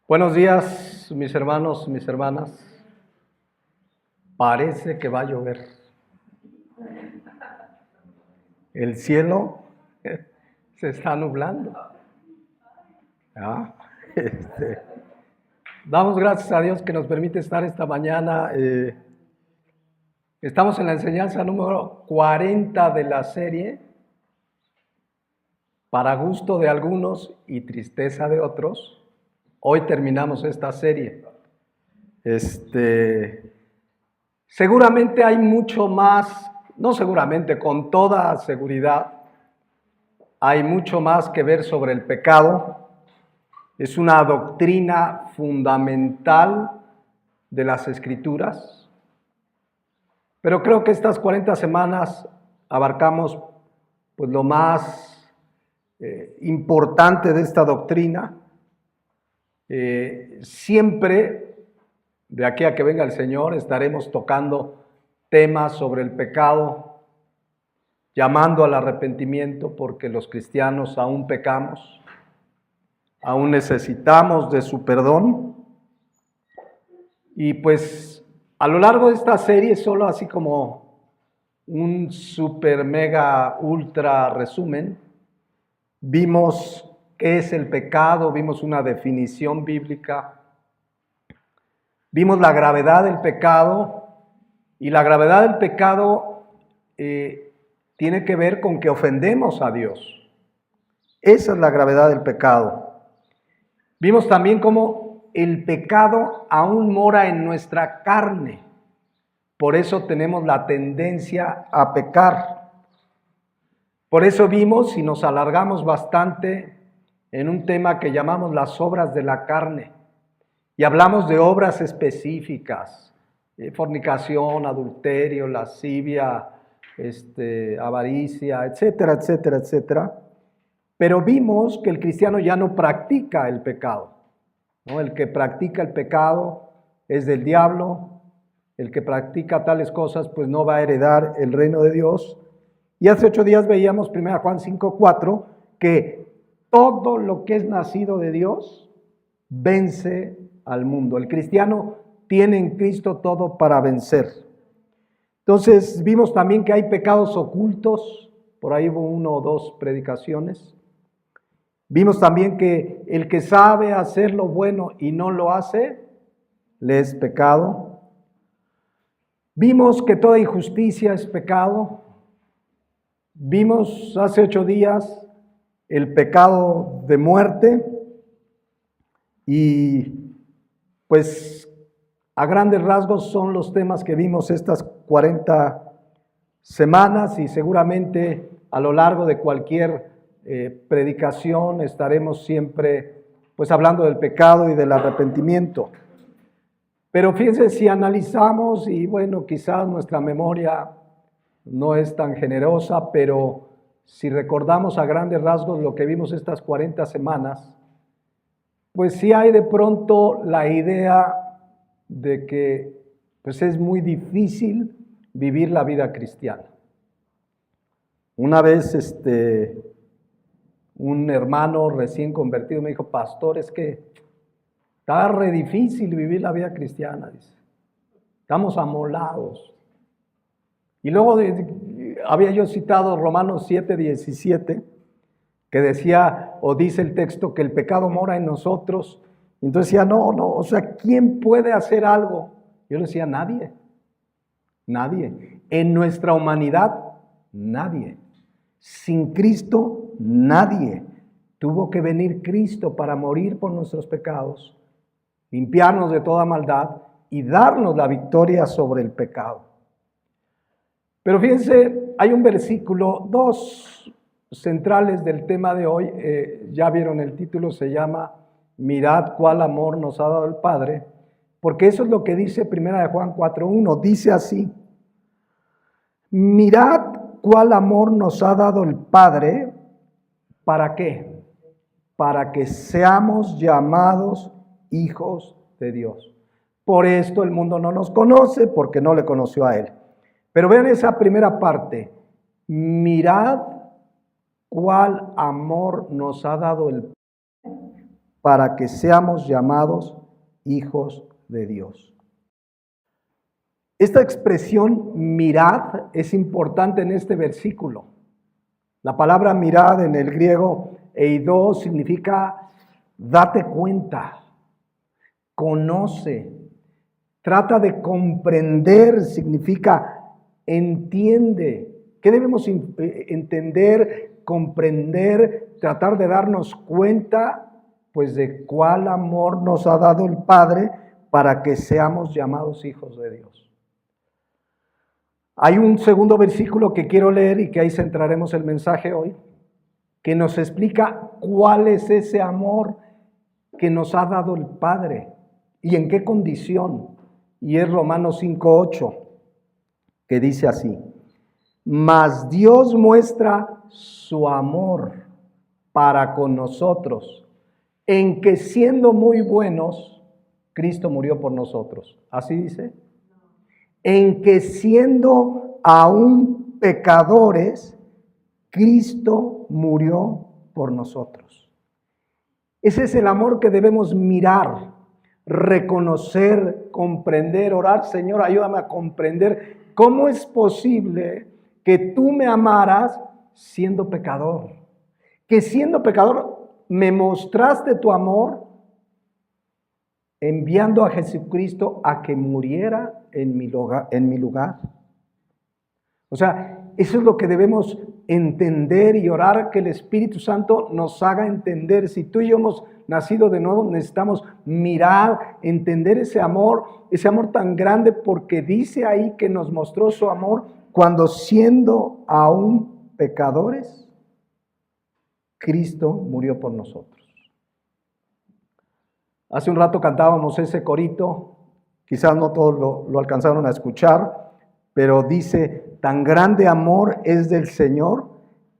Buenos días, mis hermanos, mis hermanas. Parece que va a llover. El cielo se está nublando. ¿Ah? Damos gracias a Dios que nos permite estar esta mañana. Estamos en la enseñanza número 40 de la serie, para gusto de algunos y tristeza de otros. Hoy terminamos esta serie. Seguramente hay mucho más, no seguramente, con toda seguridad, hay mucho más que ver sobre el pecado. Es una doctrina fundamental de las Escrituras. Pero creo que estas 40 semanas abarcamos pues, lo más importante de esta doctrina. Siempre, de aquí a que venga el Señor, estaremos tocando temas sobre el pecado, llamando al arrepentimiento, porque los cristianos aún pecamos, aún necesitamos de su perdón. Y pues a lo largo de esta serie, solo así como un super mega ultra resumen, vimos qué es el pecado, vimos una definición bíblica, vimos la gravedad del pecado, y la gravedad del pecado tiene que ver con que ofendemos a Dios. Esa es la gravedad del pecado. Vimos también cómo el pecado aún mora en nuestra carne, por eso tenemos la tendencia a pecar. Por eso vimos, y nos alargamos bastante, en un tema que llamamos las obras de la carne, y hablamos de obras específicas, fornicación, adulterio, lascivia, avaricia, etcétera, etcétera, etcétera. Pero vimos que el cristiano ya no practica el pecado, ¿no? El que practica el pecado es del diablo, el que practica tales cosas pues no va a heredar el reino de Dios. Y hace 8 días veíamos 1 Juan 5:4 que todo lo que es nacido de Dios vence al mundo. El cristiano tiene en Cristo todo para vencer. Entonces vimos también que hay pecados ocultos, por ahí hubo 1 o 2 predicaciones. Vimos también que el que sabe hacer lo bueno y no lo hace, le es pecado. Vimos que toda injusticia es pecado. Vimos hace 8 días el pecado de muerte, y pues a grandes rasgos son los temas que vimos estas 40 semanas, y seguramente a lo largo de cualquier predicación estaremos siempre pues hablando del pecado y del arrepentimiento. Pero fíjense, si analizamos, y bueno, quizás nuestra memoria no es tan generosa, pero si recordamos a grandes rasgos lo que vimos estas 40 semanas, pues sí hay de pronto la idea de que pues es muy difícil vivir la vida cristiana. Una vez un hermano recién convertido me dijo: pastor, es que está re difícil vivir la vida cristiana, dice. Estamos amolados. Y luego había yo citado Romanos 7:17, que decía, o dice el texto, que el pecado mora en nosotros. Y entonces decía, no, o sea, ¿quién puede hacer algo? Yo le decía, nadie. En nuestra humanidad, nadie. Sin Cristo, nadie. Tuvo que venir Cristo para morir por nuestros pecados, limpiarnos de toda maldad y darnos la victoria sobre el pecado. Pero fíjense, hay un versículo, 2 centrales del tema de hoy. Ya vieron el título, se llama Mirad cuál amor nos ha dado el Padre, porque eso es lo que dice 1 Juan 4:1. Dice así: mirad cuál amor nos ha dado el Padre. ¿Para qué? Para que seamos llamados hijos de Dios. Por esto el mundo no nos conoce, porque no le conoció a Él. Pero vean esa primera parte: mirad cuál amor nos ha dado el Padre para que seamos llamados hijos de Dios. Esta expresión mirad es importante en este versículo. La palabra mirad en el griego eido significa date cuenta, conoce, trata de comprender, significa entiende. ¿Qué debemos entender, comprender, tratar de darnos cuenta? Pues de cuál amor nos ha dado el Padre para que seamos llamados hijos de Dios. Hay un segundo versículo que quiero leer y que ahí centraremos el mensaje hoy, que nos explica cuál es ese amor que nos ha dado el Padre y en qué condición. Y es Romanos 5:8, que dice así: mas Dios muestra su amor para con nosotros, en que siendo muy buenos, Cristo murió por nosotros. ¿Así dice? En que siendo aún pecadores, Cristo murió por nosotros. Ese es el amor que debemos mirar, reconocer, comprender, orar. Señor, ayúdame a comprender cómo es posible que tú me amaras siendo pecador. Que siendo pecador me mostraste tu amor enviando a Jesucristo a que muriera en mi lugar. O sea, eso es lo que debemos entender y orar, que el Espíritu Santo nos haga entender. Si tú y yo hemos nacido de nuevo, necesitamos mirar, entender ese amor tan grande, porque dice ahí que nos mostró su amor cuando siendo aún pecadores, Cristo murió por nosotros. Hace un rato cantábamos ese corito, quizás no todos lo alcanzaron a escuchar, pero dice: tan grande amor es del Señor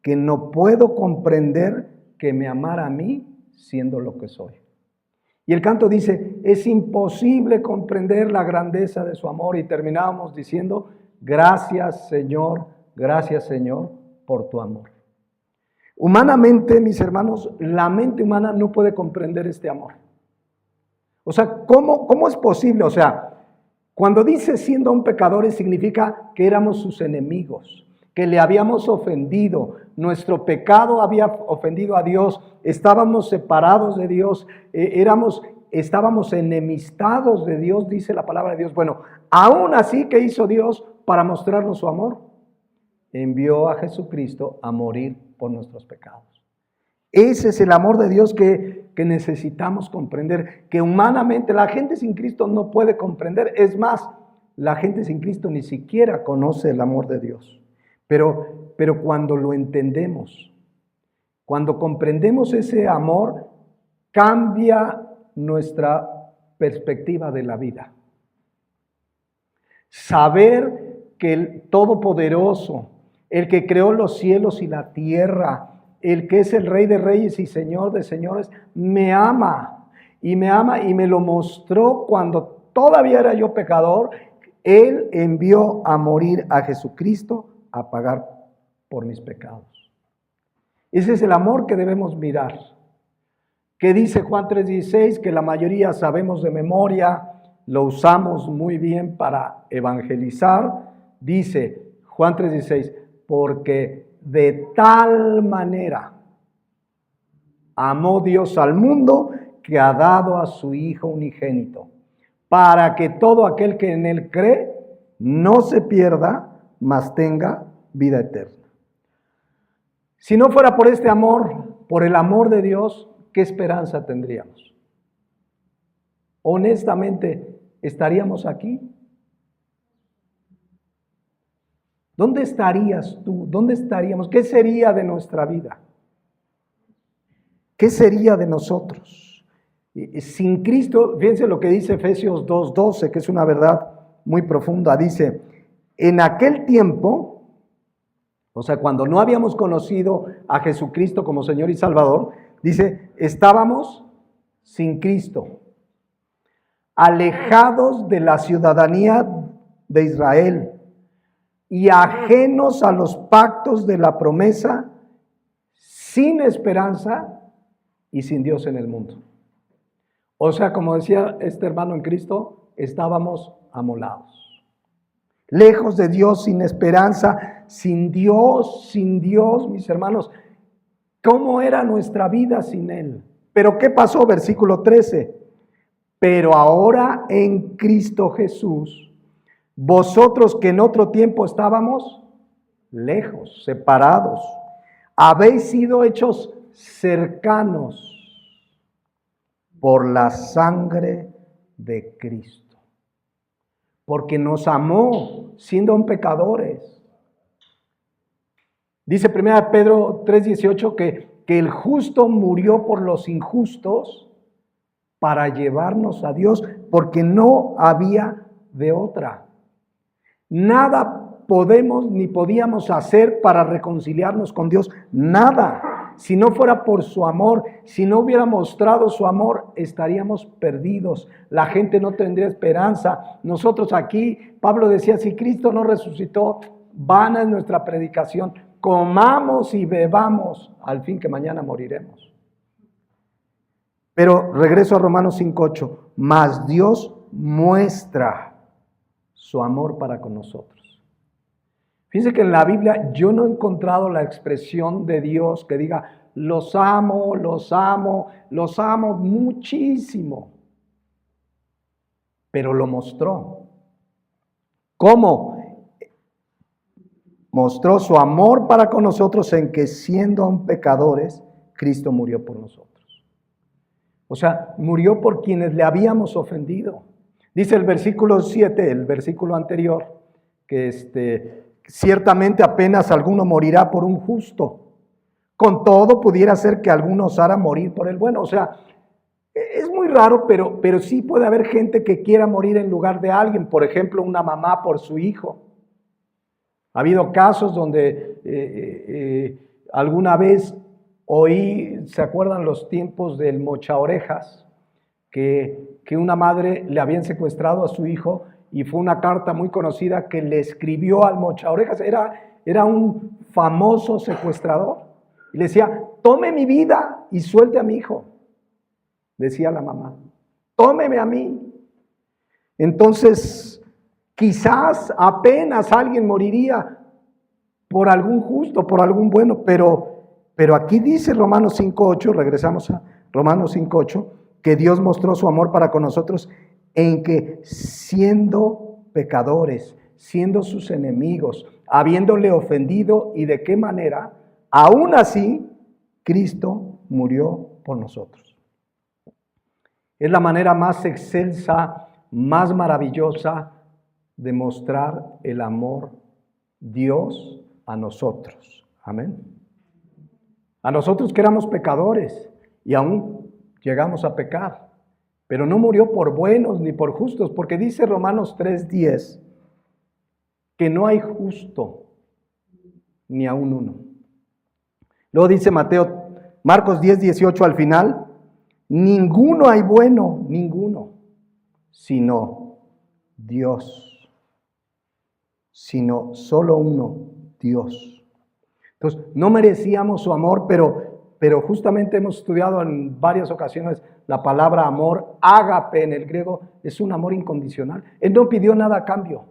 que no puedo comprender que me amara a mí siendo lo que soy. Y el canto dice: es imposible comprender la grandeza de su amor. Y terminábamos diciendo: gracias Señor por tu amor. Humanamente, mis hermanos, la mente humana no puede comprender este amor. O sea, ¿cómo es posible? O sea, cuando dice siendo aún pecadores, significa que éramos sus enemigos, que le habíamos ofendido, nuestro pecado había ofendido a Dios, estábamos separados de Dios, estábamos enemistados de Dios, dice la palabra de Dios. Bueno, aún así, ¿qué hizo Dios para mostrarnos su amor? Envió a Jesucristo a morir por nuestros pecados. Ese es el amor de Dios que necesitamos comprender, que humanamente la gente sin Cristo no puede comprender. Es más, la gente sin Cristo ni siquiera conoce el amor de Dios. Pero cuando lo entendemos, cuando comprendemos ese amor, cambia nuestra perspectiva de la vida. Saber que el Todopoderoso, el que creó los cielos y la tierra, el que es el Rey de Reyes y Señor de Señores, me ama y me lo mostró cuando todavía era yo pecador. Él envió a morir a Jesucristo a pagar por mis pecados. Ese es el amor que debemos mirar. ¿Qué dice Juan 3:16? Que la mayoría sabemos de memoria, lo usamos muy bien para evangelizar. Dice Juan 3:16, porque de tal manera amó Dios al mundo que ha dado a su Hijo unigénito, para que todo aquel que en Él cree no se pierda, mas tenga vida eterna. Si no fuera por este amor, por el amor de Dios, ¿qué esperanza tendríamos? Honestamente, ¿estaríamos aquí? ¿Dónde estarías tú? ¿Dónde estaríamos? ¿Qué sería de nuestra vida? ¿Qué sería de nosotros? Sin Cristo, fíjense lo que dice Efesios 2:12, que es una verdad muy profunda. Dice, en aquel tiempo, o sea, cuando no habíamos conocido a Jesucristo como Señor y Salvador, dice, estábamos sin Cristo, alejados de la ciudadanía de Israel y ajenos a los pactos de la promesa, sin esperanza y sin Dios en el mundo. O sea, como decía este hermano en Cristo, estábamos amolados. Lejos de Dios, sin esperanza, sin Dios, mis hermanos. ¿Cómo era nuestra vida sin Él? Pero ¿qué pasó? Versículo 13. Pero ahora en Cristo Jesús, vosotros que en otro tiempo estábamos lejos, separados, habéis sido hechos cercanos por la sangre de Cristo. Porque nos amó siendo aún pecadores. Dice 1 Pedro 3:18 que el justo murió por los injustos para llevarnos a Dios, porque no había de otra. Nada podemos ni podíamos hacer para reconciliarnos con Dios, nada. Si no fuera por su amor, si no hubiera mostrado su amor, estaríamos perdidos. La gente no tendría esperanza. Nosotros aquí, Pablo decía, si Cristo no resucitó, vana es nuestra predicación. Comamos y bebamos, al fin que mañana moriremos. Pero regreso a Romanos 5:8. Mas Dios muestra su amor para con nosotros. Fíjense que en la Biblia yo no he encontrado la expresión de Dios que diga, los amo, los amo, los amo muchísimo. Pero lo mostró. ¿Cómo? Mostró su amor para con nosotros en que siendo aún pecadores, Cristo murió por nosotros. O sea, murió por quienes le habíamos ofendido. Dice el versículo 7, el versículo anterior, que ciertamente apenas alguno morirá por un justo. Con todo pudiera ser que alguno osara morir por el bueno. O sea, es muy raro, pero sí puede haber gente que quiera morir en lugar de alguien. Por ejemplo, una mamá por su hijo. Ha habido casos donde alguna vez oí, ¿se acuerdan los tiempos del mochaorejas? Que una madre le habían secuestrado a su hijo y fue una carta muy conocida que le escribió al mochaorejas. Era un famoso secuestrador. Y le decía, tome mi vida y suelte a mi hijo. Decía la mamá, tómeme a mí. Entonces, quizás apenas alguien moriría por algún justo, por algún bueno, pero aquí dice Romanos 5:8, regresamos a Romanos 5:8, que Dios mostró su amor para con nosotros en que siendo pecadores, siendo sus enemigos, habiéndole ofendido y de qué manera, aún así, Cristo murió por nosotros. Es la manera más excelsa, más maravillosa de mostrar el amor Dios a nosotros. Amén. A nosotros que éramos pecadores y aún llegamos a pecar, pero no murió por buenos ni por justos, porque dice Romanos 3:10 que no hay justo ni aún uno. Luego dice Marcos 10:18 al final, ninguno hay bueno, ninguno, sino Dios, sino solo uno, Dios. Entonces, no merecíamos su amor, pero justamente hemos estudiado en varias ocasiones la palabra amor, ágape en el griego, es un amor incondicional. Él no pidió nada a cambio.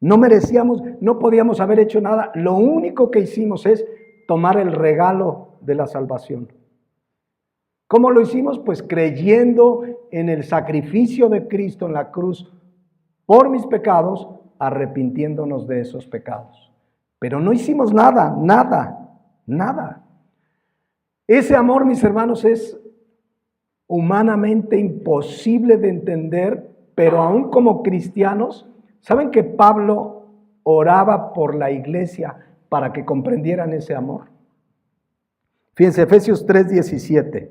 No merecíamos, no podíamos haber hecho nada. Lo único que hicimos es tomar el regalo de la salvación. ¿Cómo lo hicimos? Pues creyendo en el sacrificio de Cristo en la cruz por mis pecados, arrepintiéndonos de esos pecados. Pero no hicimos nada. Ese amor, mis hermanos, es humanamente imposible de entender, pero aún como cristianos, ¿saben que Pablo oraba por la iglesia para que comprendieran ese amor? Fíjense, Efesios 3:17.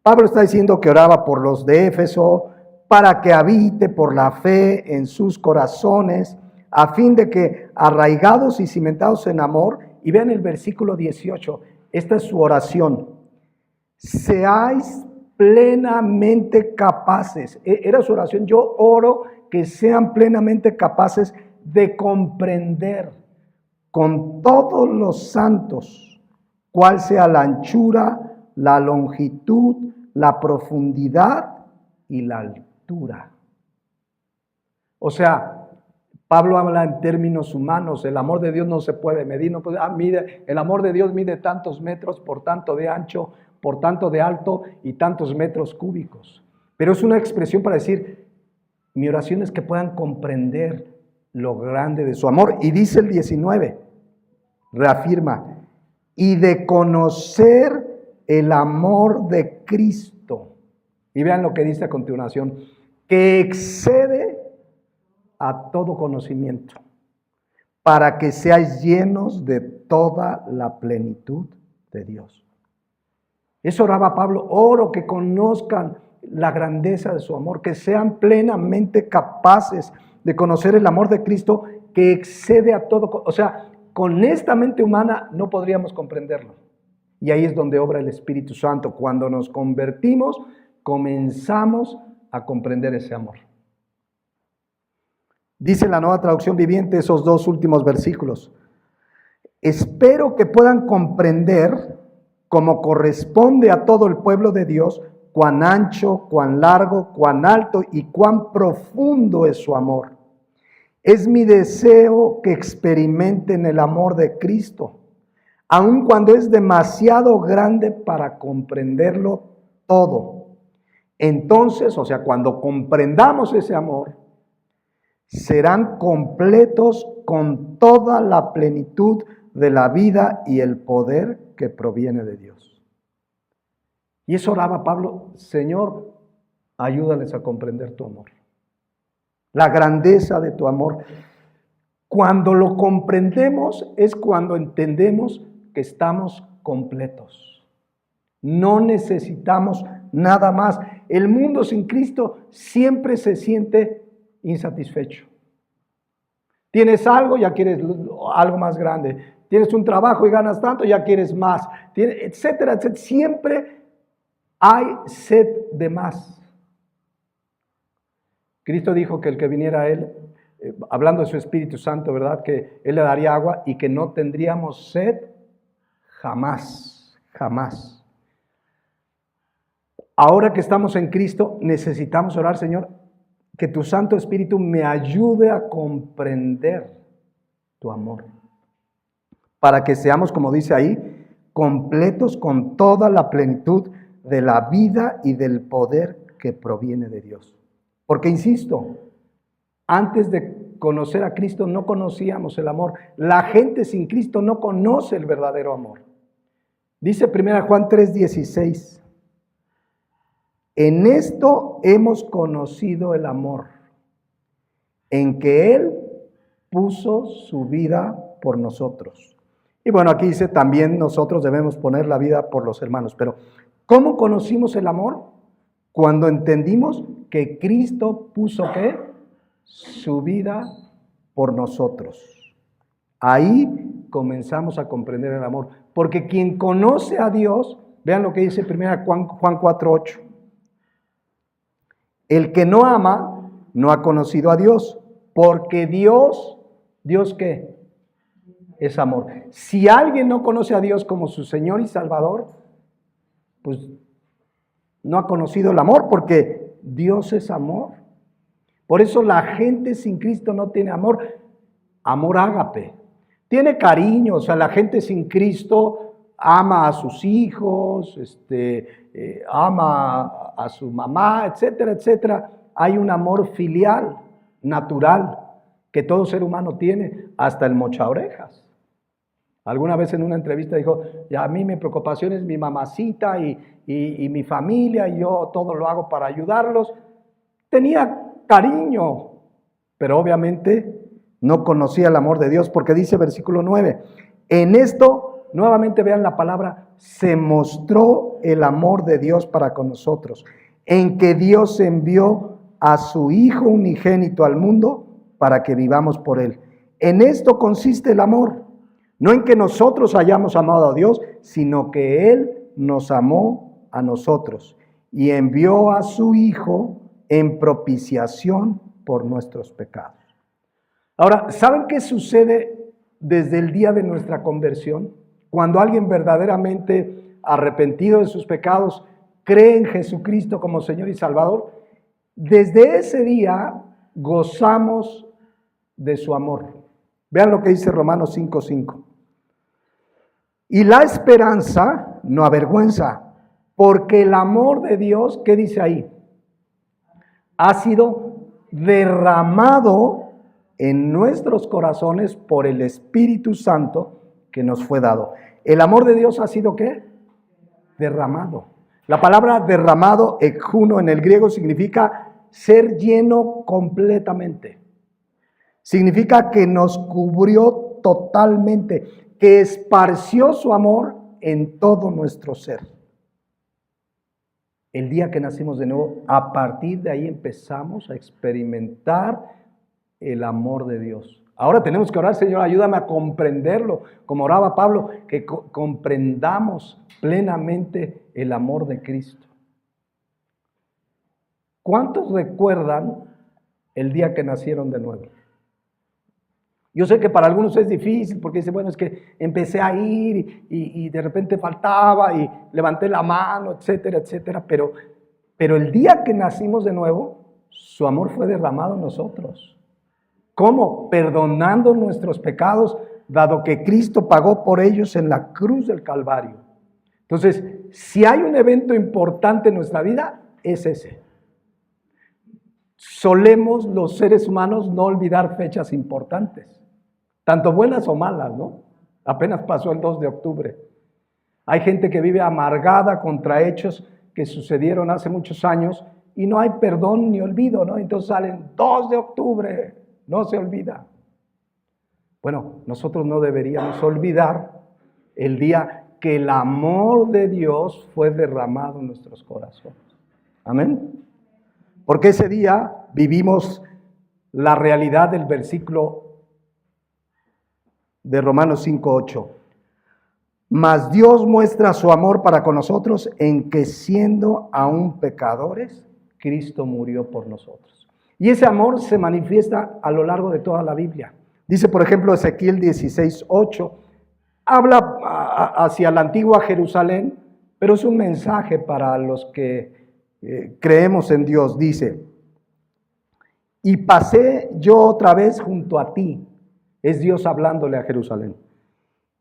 Pablo está diciendo que oraba por los de Éfeso para que habite por la fe en sus corazones, a fin de que arraigados y cimentados en amor, y vean el versículo 18, esta es su oración, seáis plenamente capaces, era su oración, yo oro que sean plenamente capaces de comprender con todos los santos cuál sea la anchura, la longitud, la profundidad y la altura. O sea, Pablo habla en términos humanos. El amor de Dios no se puede medir. No puede, el amor de Dios mide tantos metros por tanto de ancho, por tanto de alto y tantos metros cúbicos. Pero es una expresión para decir, mi oración es que puedan comprender lo grande de su amor. Y dice el 19, reafirma, y de conocer el amor de Cristo. Y vean lo que dice a continuación, que excede a todo conocimiento, para que seáis llenos de toda la plenitud de Dios. Eso oraba Pablo, oro que conozcan la grandeza de su amor, que sean plenamente capaces de conocer el amor de Cristo que excede a todo. O sea, con esta mente humana no podríamos comprenderlo. Y ahí es donde obra el Espíritu Santo. Cuando nos convertimos, comenzamos a comprender ese amor. Dice la Nueva Traducción Viviente esos dos últimos versículos. Espero que puedan comprender, como corresponde a todo el pueblo de Dios, cuán ancho, cuán largo, cuán alto y cuán profundo es su amor. Es mi deseo que experimenten el amor de Cristo, aun cuando es demasiado grande para comprenderlo todo. Entonces, o sea, cuando comprendamos ese amor, serán completos con toda la plenitud de la vida y el poder que proviene de Dios. Y eso oraba Pablo, Señor, ayúdales a comprender tu amor, la grandeza de tu amor. Cuando lo comprendemos es cuando entendemos que estamos completos. No necesitamos nada más. El mundo sin Cristo siempre se siente insatisfecho. Tienes algo, ya quieres algo más grande. Tienes un trabajo y ganas tanto, ya quieres más, etcétera, etcétera. Siempre hay sed de más. Cristo dijo que el que viniera a Él, hablando de su Espíritu Santo, ¿verdad? Que Él le daría agua y que no tendríamos sed jamás, jamás. Ahora que estamos en Cristo, necesitamos orar, Señor, que tu Santo Espíritu me ayude a comprender tu amor, para que seamos, como dice ahí, completos con toda la plenitud de la vida y del poder que proviene de Dios. Porque, insisto, antes de conocer a Cristo no conocíamos el amor. La gente sin Cristo no conoce el verdadero amor. Dice 1 Juan 3:16, en esto hemos conocido el amor, en que Él puso su vida por nosotros. Y bueno, aquí dice también nosotros debemos poner la vida por los hermanos. Pero, ¿cómo conocimos el amor? Cuando entendimos que Cristo puso ¿qué? Su vida por nosotros. Ahí comenzamos a comprender el amor. Porque quien conoce a Dios, vean lo que dice 1 Juan 4:8. El que no ama no ha conocido a Dios, porque Dios ¿qué? Es amor. Si alguien no conoce a Dios como su Señor y Salvador, pues no ha conocido el amor, porque Dios es amor. Por eso la gente sin Cristo no tiene amor. Amor ágape. Tiene cariño, o sea, la gente sin Cristo ama a sus hijos, ama a su mamá, etcétera, etcétera. Hay un amor filial, natural, que todo ser humano tiene, hasta el mochaorejas. Alguna vez en una entrevista dijo, ya a mí mi preocupación es mi mamacita y mi familia, y yo todo lo hago para ayudarlos. Tenía cariño, pero obviamente no conocía el amor de Dios, porque dice versículo 9, en esto, nuevamente vean la palabra, se mostró el amor de Dios para con nosotros, en que Dios envió a su Hijo unigénito al mundo para que vivamos por Él. En esto consiste el amor, no en que nosotros hayamos amado a Dios, sino que Él nos amó a nosotros y envió a su Hijo en propiciación por nuestros pecados. Ahora, ¿saben qué sucede desde el día de nuestra conversión? Cuando alguien verdaderamente arrepentido de sus pecados cree en Jesucristo como Señor y Salvador, desde ese día gozamos de su amor. Vean lo que dice Romanos 5:5. Y la esperanza no avergüenza, porque el amor de Dios, ¿qué dice ahí? Ha sido derramado en nuestros corazones por el Espíritu Santo que nos fue dado. El amor de Dios ha sido ¿qué? Derramado. La palabra derramado, ekhuno, en el griego significa ser lleno completamente. Significa que nos cubrió totalmente, que esparció su amor en todo nuestro ser. El día que nacimos de nuevo, a partir de ahí empezamos a experimentar el amor de Dios. Ahora tenemos que orar, Señor, ayúdame a comprenderlo, como oraba Pablo, que comprendamos plenamente el amor de Cristo. ¿Cuántos recuerdan el día que nacieron de nuevo? Yo sé que para algunos es difícil porque dicen, bueno, es que empecé a ir y de repente faltaba y levanté la mano, etcétera, etcétera. Pero el día que nacimos de nuevo, su amor fue derramado en nosotros. ¿Cómo? Perdonando nuestros pecados, dado que Cristo pagó por ellos en la cruz del Calvario. Entonces, si hay un evento importante en nuestra vida, es ese. Solemos los seres humanos no olvidar fechas importantes, tanto buenas o malas, ¿no? Apenas pasó el 2 de octubre. Hay gente que vive amargada contra hechos que sucedieron hace muchos años y no hay perdón ni olvido, ¿no? Entonces salen 2 de octubre, no se olvida. Bueno, nosotros no deberíamos olvidar el día que el amor de Dios fue derramado en nuestros corazones. Amén. Porque ese día vivimos la realidad del versículo de Romanos 5:8. Mas Dios muestra su amor para con nosotros en que siendo aún pecadores, Cristo murió por nosotros. Y ese amor se manifiesta a lo largo de toda la Biblia. Dice, por ejemplo, Ezequiel 16:8, habla hacia la antigua Jerusalén, pero es un mensaje para los que creemos en Dios. Dice, y pasé yo otra vez junto a ti. Es Dios hablándole a Jerusalén.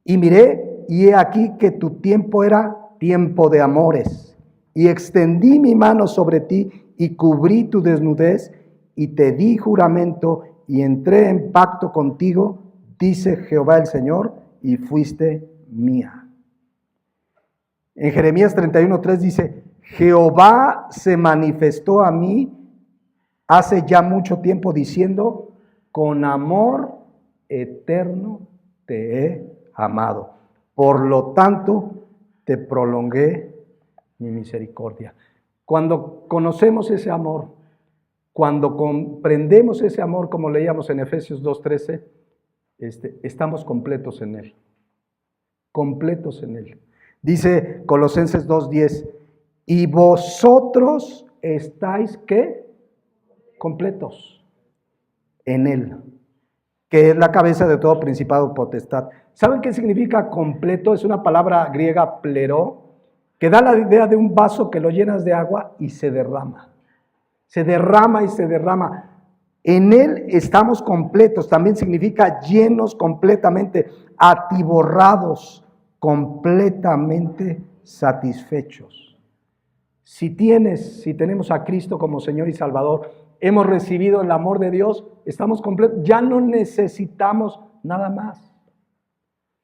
Y miré, y he aquí que tu tiempo era tiempo de amores. Y extendí mi mano sobre ti y cubrí tu desnudez y te di juramento y entré en pacto contigo, dice Jehová el Señor, y fuiste mía. En Jeremías 31:3 dice, Jehová se manifestó a mí hace ya mucho tiempo diciendo, con amor eterno te he amado. Por lo tanto, te prolongué mi misericordia. Cuando conocemos ese amor, cuando comprendemos ese amor, como leíamos en Efesios 2:13, estamos completos en él. Completos en él. Dice Colosenses 2:10, y vosotros estáis, ¿qué? Completos en él, que es la cabeza de todo principado y potestad. ¿Saben qué significa completo? Es una palabra griega, pleró, que da la idea de un vaso que lo llenas de agua y se derrama. Se derrama y se derrama. En él estamos completos. También significa llenos completamente, atiborrados, completamente satisfechos. Si tenemos a Cristo como Señor y Salvador, hemos recibido el amor de Dios, estamos completos, ya no necesitamos nada más.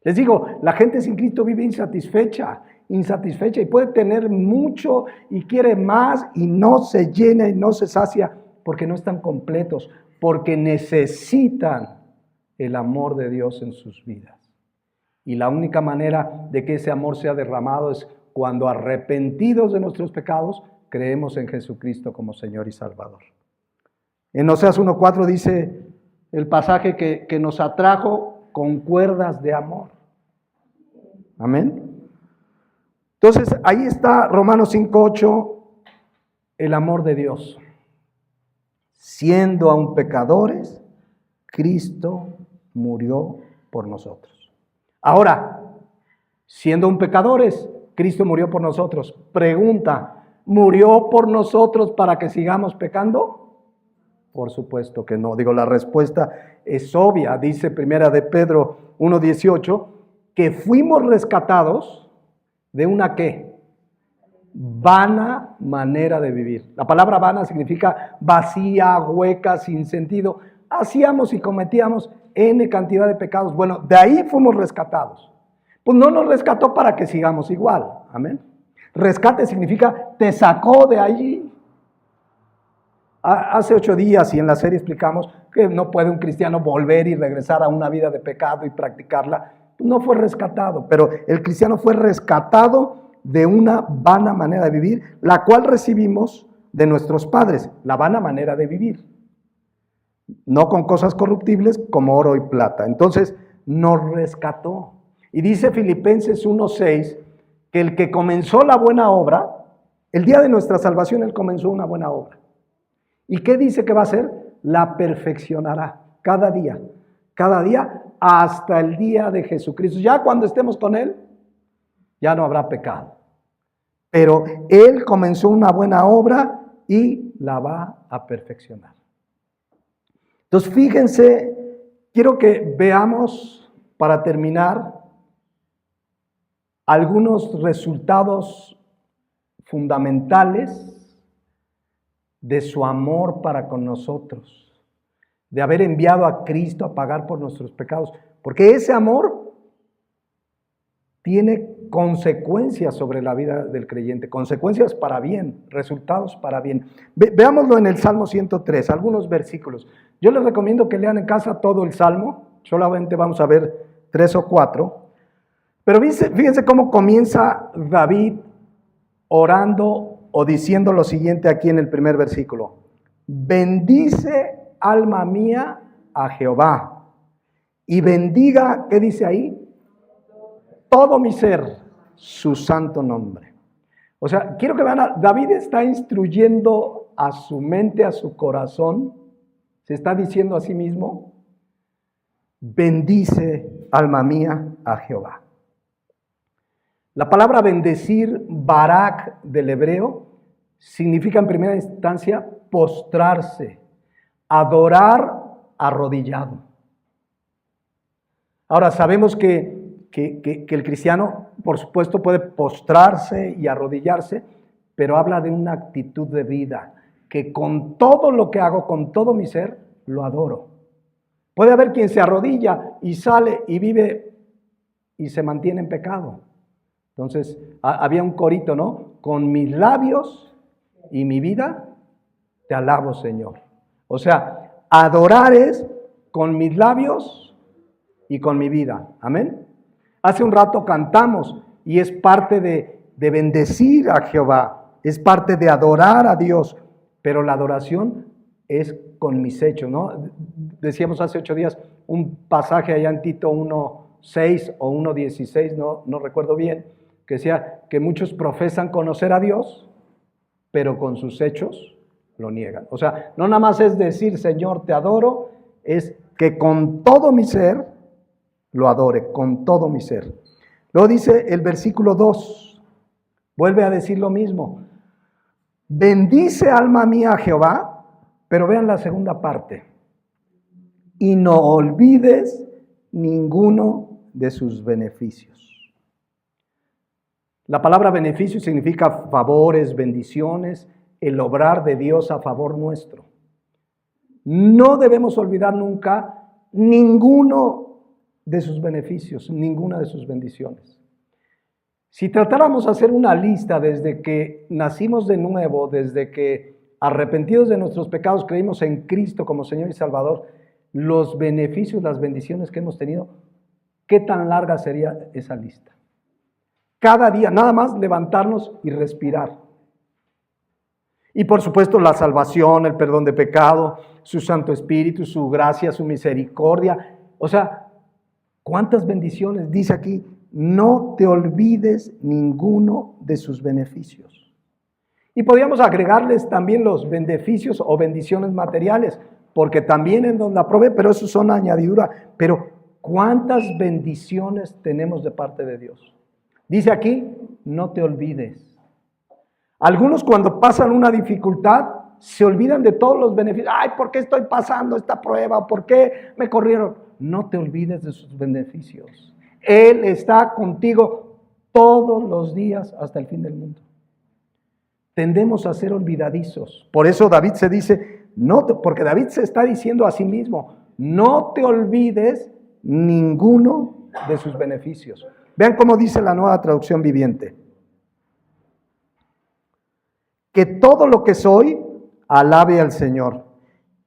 Les digo, la gente sin Cristo vive insatisfecha y puede tener mucho y quiere más y no se llena y no se sacia porque no están completos, porque necesitan el amor de Dios en sus vidas. Y la única manera de que ese amor sea derramado es cuando, arrepentidos de nuestros pecados, creemos en Jesucristo como Señor y Salvador. En Oseas 1:4 dice el pasaje que nos atrajo con cuerdas de amor. Amén. Entonces, ahí está Romanos 5:8, el amor de Dios. Siendo aún pecadores, Cristo murió por nosotros. Ahora, siendo aún pecadores, Cristo murió por nosotros. Pregunta, murió por nosotros para que sigamos pecando? Por supuesto que no. Digo, la respuesta es obvia. Dice primera de Pedro 1:18 que fuimos rescatados de una ¿qué? Vana manera de vivir. La palabra vana significa vacía, hueca, sin sentido. Hacíamos y cometíamos N cantidad de pecados. Bueno, de ahí fuimos rescatados. Pues no nos rescató para que sigamos igual. Amén. Rescate significa te sacó de allí. Hace 8 días y en la serie explicamos que no puede un cristiano volver y regresar a una vida de pecado y practicarla. No fue rescatado, pero el cristiano fue rescatado de una vana manera de vivir, la cual recibimos de nuestros padres, la vana manera de vivir, no con cosas corruptibles como oro y plata. Entonces nos rescató. Y dice Filipenses 1:6 que el que comenzó la buena obra, el día de nuestra salvación, él comenzó una buena obra. ¿Y qué dice que va a hacer? La perfeccionará cada día hasta el día de Jesucristo. Ya cuando estemos con él, ya no habrá pecado. Pero él comenzó una buena obra y la va a perfeccionar. Entonces, fíjense, quiero que veamos, para terminar, algunos resultados fundamentales de su amor para con nosotros, de haber enviado a Cristo a pagar por nuestros pecados, porque ese amor tiene consecuencias sobre la vida del creyente, consecuencias para bien, resultados para bien. Veámoslo en el Salmo 103, algunos versículos. Yo les recomiendo que lean en casa todo el Salmo, solamente vamos a ver 3 o 4, pero fíjense cómo comienza David orando o diciendo lo siguiente aquí en el primer versículo. Bendice, alma mía, a Jehová, y bendiga, ¿qué dice ahí? Todo mi ser, su santo nombre. O sea, quiero que vean, David está instruyendo a su mente, a su corazón, se está diciendo a sí mismo, bendice, alma mía, a Jehová. La palabra bendecir, barak del hebreo, significa en primera instancia postrarse, adorar arrodillado. Ahora sabemos que el cristiano, por supuesto, puede postrarse y arrodillarse, pero habla de una actitud de vida, que con todo lo que hago, con todo mi ser, lo adoro. Puede haber quien se arrodilla y sale y vive y se mantiene en pecado. Entonces, había un corito, ¿no? Con mis labios y mi vida, te alabo, Señor. O sea, adorar es con mis labios y con mi vida. Amén. Hace un rato cantamos y es parte de bendecir a Jehová, es parte de adorar a Dios, pero la adoración es con mis hechos, ¿no? Decíamos hace 8 días un pasaje allá en Tito 1:6 o 1:16, no recuerdo bien, que decía que muchos profesan conocer a Dios, pero con sus hechos lo niegan. O sea, no nada más es decir, Señor, te adoro, es que con todo mi ser lo adore, con todo mi ser. Luego dice el versículo 2, vuelve a decir lo mismo. Bendice, alma mía, a Jehová, pero vean la segunda parte. Y no olvides ninguno de sus beneficios. La palabra beneficio significa favores, bendiciones, el obrar de Dios a favor nuestro. No debemos olvidar nunca ninguno de sus beneficios, ninguna de sus bendiciones. Si tratáramos de hacer una lista desde que nacimos de nuevo, desde que arrepentidos de nuestros pecados creímos en Cristo como Señor y Salvador, los beneficios, las bendiciones que hemos tenido, ¿qué tan larga sería esa lista? Cada día, nada más levantarnos y respirar. Y por supuesto la salvación, el perdón de pecado, su Santo Espíritu, su gracia, su misericordia. O sea, ¿cuántas bendiciones? Dice aquí, no te olvides ninguno de sus beneficios. Y podríamos agregarles también los beneficios o bendiciones materiales, porque también en donde la provee, pero eso son añadidura. Pero ¿cuántas bendiciones tenemos de parte de Dios? Dice aquí, no te olvides. Algunos cuando pasan una dificultad se olvidan de todos los beneficios. Ay, ¿por qué estoy pasando esta prueba? ¿Por qué me corrieron? No te olvides de sus beneficios. Él está contigo todos los días hasta el fin del mundo. Tendemos a ser olvidadizos. Por eso David se dice, porque David se está diciendo a sí mismo, no te olvides ninguno de sus beneficios. Vean cómo dice la Nueva Traducción Viviente. Que todo lo que soy, alabe al Señor.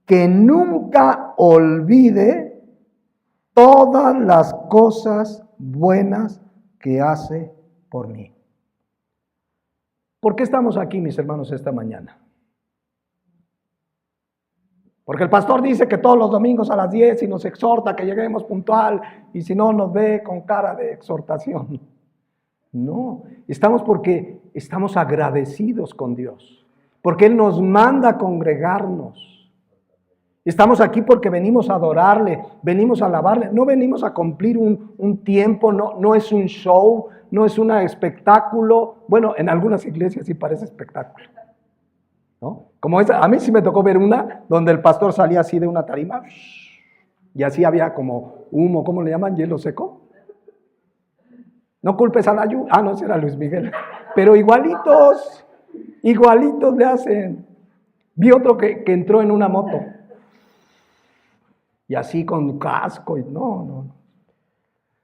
Que nunca olvide todas las cosas buenas que hace por mí. ¿Por qué estamos aquí, mis hermanos, esta mañana? Porque el pastor dice que todos los domingos a las 10 y nos exhorta que lleguemos puntual y si no nos ve con cara de exhortación. No, estamos porque estamos agradecidos con Dios, porque Él nos manda a congregarnos. Estamos aquí porque venimos a adorarle, venimos a alabarle, no venimos a cumplir un tiempo, no es un show, no es un espectáculo. Bueno, en algunas iglesias sí parece espectáculo, ¿no? Como esa, a mí sí me tocó ver una donde el pastor salía así de una tarima y así había como humo, ¿cómo le llaman? Hielo seco. No culpes a la lluvia. No, ese era Luis Miguel. Pero igualitos le hacen. Vi otro que entró en una moto. Y así con casco.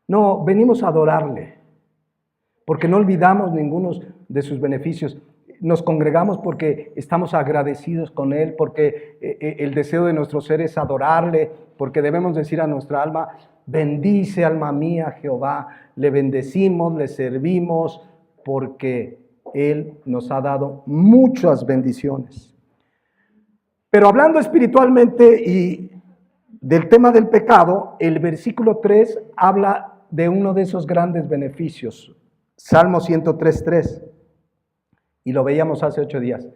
No, venimos a adorarle. Porque no olvidamos ninguno de sus beneficios. Nos congregamos porque estamos agradecidos con Él, porque el deseo de nuestro ser es adorarle, porque debemos decir a nuestra alma, bendice alma mía Jehová, le bendecimos, le servimos, porque Él nos ha dado muchas bendiciones. Pero hablando espiritualmente y del tema del pecado, el versículo 3 habla de uno de esos grandes beneficios. Salmo 103:3. Y lo veíamos hace 8 días.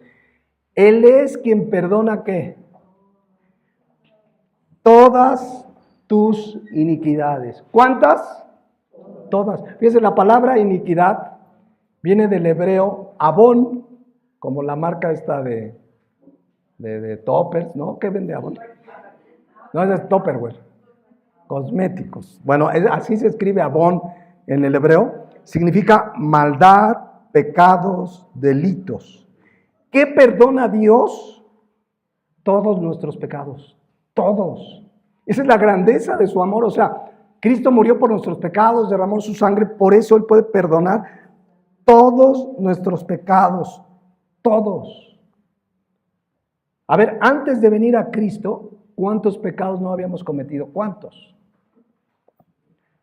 Él es quien perdona ¿qué? Todas tus iniquidades. ¿Cuántas? Todas. Fíjense, la palabra iniquidad viene del hebreo abón, como la marca esta de toppers, ¿no? ¿Qué vende abón? No, es Tupperware. Cosméticos. Bueno, así se escribe abón en el hebreo. Significa maldad, pecados, delitos. ¿Qué perdona Dios? Todos nuestros pecados, todos. Esa es la grandeza de su amor. O sea, Cristo murió por nuestros pecados, derramó su sangre, por eso Él puede perdonar todos nuestros pecados, todos. A ver, antes de venir a Cristo, ¿cuántos pecados no habíamos cometido? ¿Cuántos?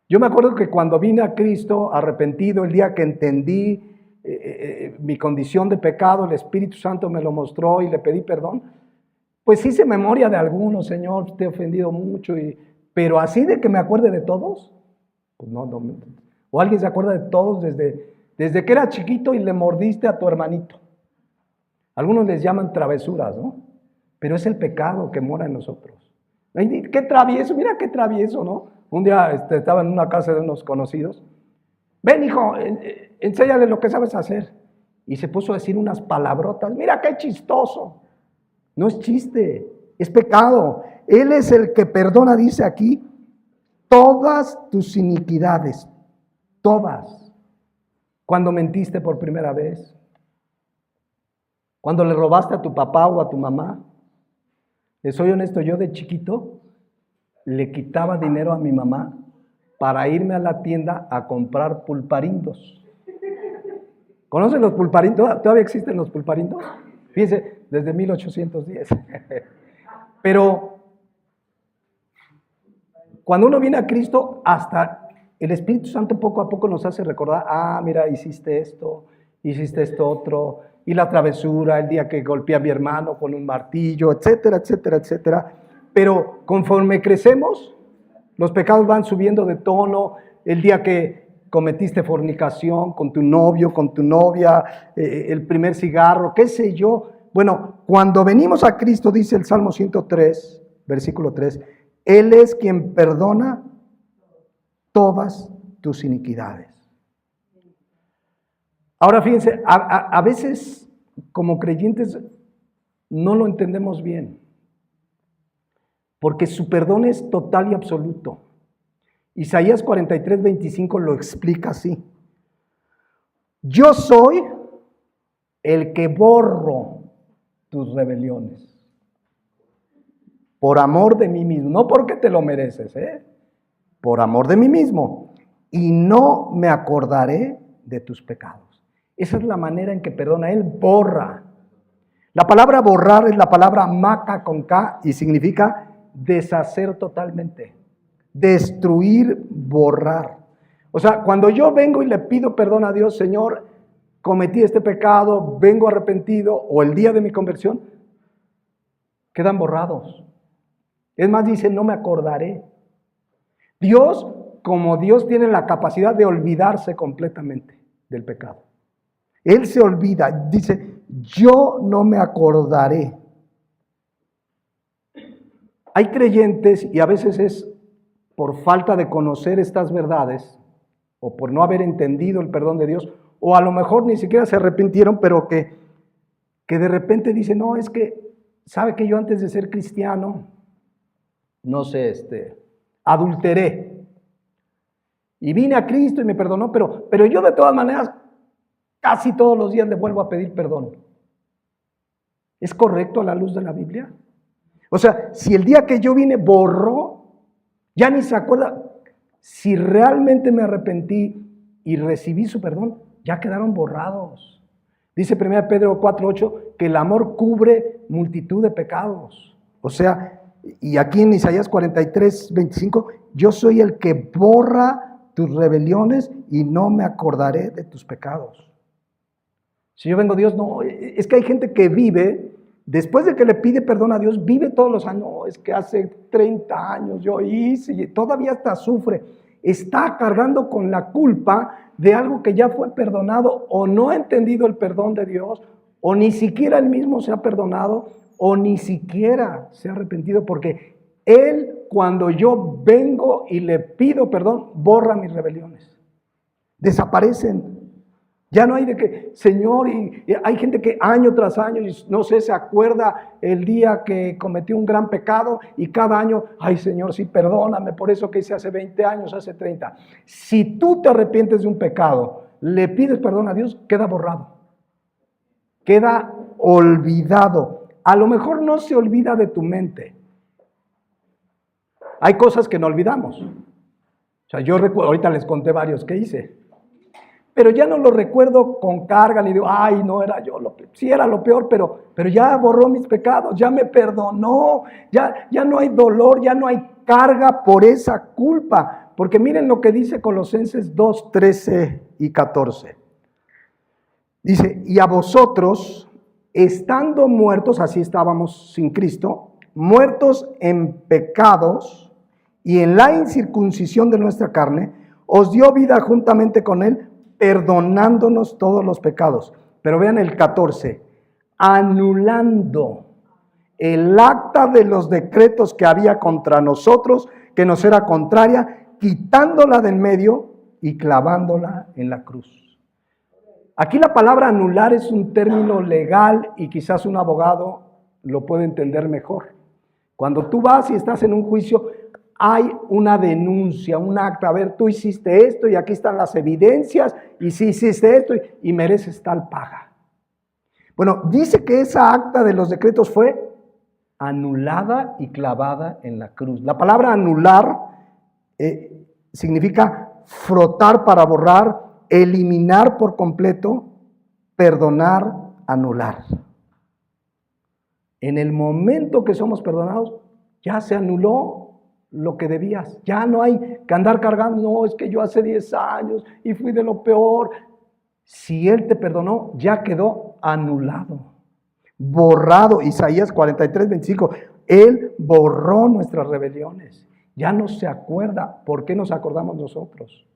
Yo me acuerdo que cuando vine a Cristo arrepentido, el día que entendí mi condición de pecado, el Espíritu Santo me lo mostró y le pedí perdón, pues hice memoria de algunos, Señor, te he ofendido mucho, pero así de que me acuerde de todos, pues no. O alguien se acuerda de todos desde que era chiquito y le mordiste a tu hermanito. Algunos les llaman travesuras, ¿no? Pero es el pecado que mora en nosotros. Qué travieso, mira qué travieso, ¿no? Un día estaba en una casa de unos conocidos. Ven, hijo, enséñale lo que sabes hacer. Y se puso a decir unas palabrotas. Mira qué chistoso. No es chiste, es pecado. Él es el que perdona, dice aquí, todas tus iniquidades. Todas. Cuando mentiste por primera vez. Cuando le robaste a tu papá o a tu mamá. Les soy honesto, yo de chiquito le quitaba dinero a mi mamá para irme a la tienda a comprar pulparindos. ¿Conocen los pulparindos? ¿Todavía existen los pulparindos? Fíjense, desde 1810. Pero cuando uno viene a Cristo, hasta el Espíritu Santo poco a poco nos hace recordar, mira, hiciste esto otro, y la travesura, el día que golpeé a mi hermano con un martillo, etcétera, etcétera, etcétera. Pero conforme crecemos, los pecados van subiendo de tono. El día que cometiste fornicación con tu novio, con tu novia, el primer cigarro, qué sé yo. Bueno, cuando venimos a Cristo, dice el Salmo 103, versículo 3, Él es quien perdona todas tus iniquidades. Ahora fíjense, a veces como creyentes no lo entendemos bien, porque su perdón es total y absoluto. Isaías 43:25 lo explica así: yo soy el que borro tus rebeliones por amor de mí mismo, no porque te lo mereces, por amor de mí mismo, y no me acordaré de tus pecados. Esa es la manera en que perdona. Él borra. La palabra borrar es la palabra maca con K y significa deshacer totalmente, destruir, borrar. O sea, cuando yo vengo y le pido perdón a Dios, Señor, cometí este pecado, vengo arrepentido, o el día de mi conversión, quedan borrados. Es más, dice, no me acordaré. Dios, como Dios, tiene la capacidad de olvidarse completamente del pecado. Él se olvida, dice, yo no me acordaré. Hay creyentes, y a veces es por falta de conocer estas verdades, o por no haber entendido el perdón de Dios, o a lo mejor ni siquiera se arrepintieron, pero que de repente dicen, no, es que, ¿sabe que yo antes de ser cristiano, no sé, adulteré? Y vine a Cristo y me perdonó, pero yo de todas maneras, casi todos los días le vuelvo a pedir perdón. ¿Es correcto a la luz de la Biblia? O sea, si el día que yo vine borró, ya ni se acuerda. Si realmente me arrepentí y recibí su perdón, ya quedaron borrados. Dice 1 Pedro 4:8 que el amor cubre multitud de pecados. O sea, y aquí en Isaías 43:25, yo soy el que borra tus rebeliones y no me acordaré de tus pecados. Si yo vengo a Dios, no, es que hay gente que vive, después de que le pide perdón a Dios, vive todos los años. No, es que hace 30 años yo hice, y todavía hasta sufre. Está cargando con la culpa de algo que ya fue perdonado, o no ha entendido el perdón de Dios, o ni siquiera él mismo se ha perdonado, o ni siquiera se ha arrepentido, porque él, cuando yo vengo y le pido perdón, borra mis rebeliones. Desaparecen. Ya no hay de que, Señor, y hay gente que año tras año, no sé, se acuerda el día que cometió un gran pecado y cada año, ay Señor, sí, perdóname por eso que hice hace 20 años, hace 30. Si tú te arrepientes de un pecado, le pides perdón a Dios, queda borrado, queda olvidado. A lo mejor no se olvida de tu mente. Hay cosas que no olvidamos. O sea, yo recuerdo, ahorita les conté varios que hice. Pero ya no lo recuerdo con carga, ni digo, ay, no era yo, sí era lo peor, pero ya borró mis pecados, ya me perdonó, ya no hay dolor, ya no hay carga por esa culpa. Porque miren lo que dice Colosenses 2:13 y 14. Dice, y a vosotros, estando muertos, así estábamos sin Cristo, muertos en pecados y en la incircuncisión de nuestra carne, os dio vida juntamente con él, perdonándonos todos los pecados. Pero vean el 14, anulando el acta de los decretos que había contra nosotros, que nos era contraria, quitándola del medio y clavándola en la cruz. Aquí la palabra anular es un término legal y quizás un abogado lo puede entender mejor. Cuando tú vas y estás en un juicio, hay una denuncia, un acta. A ver, tú hiciste esto y aquí están las evidencias, y si hiciste esto y mereces tal paga. Bueno, dice que esa acta de los decretos fue anulada y clavada en la cruz. La palabra anular significa frotar para borrar, eliminar por completo, perdonar, anular. En el momento que somos perdonados, ya se anuló lo que debías. Ya no hay que andar cargando, no, es que yo hace 10 años y fui de lo peor. Si Él te perdonó, ya quedó anulado, borrado. Isaías 43:25, Él borró nuestras rebeliones. Ya no se acuerda. ¿Por qué nos acordamos nosotros?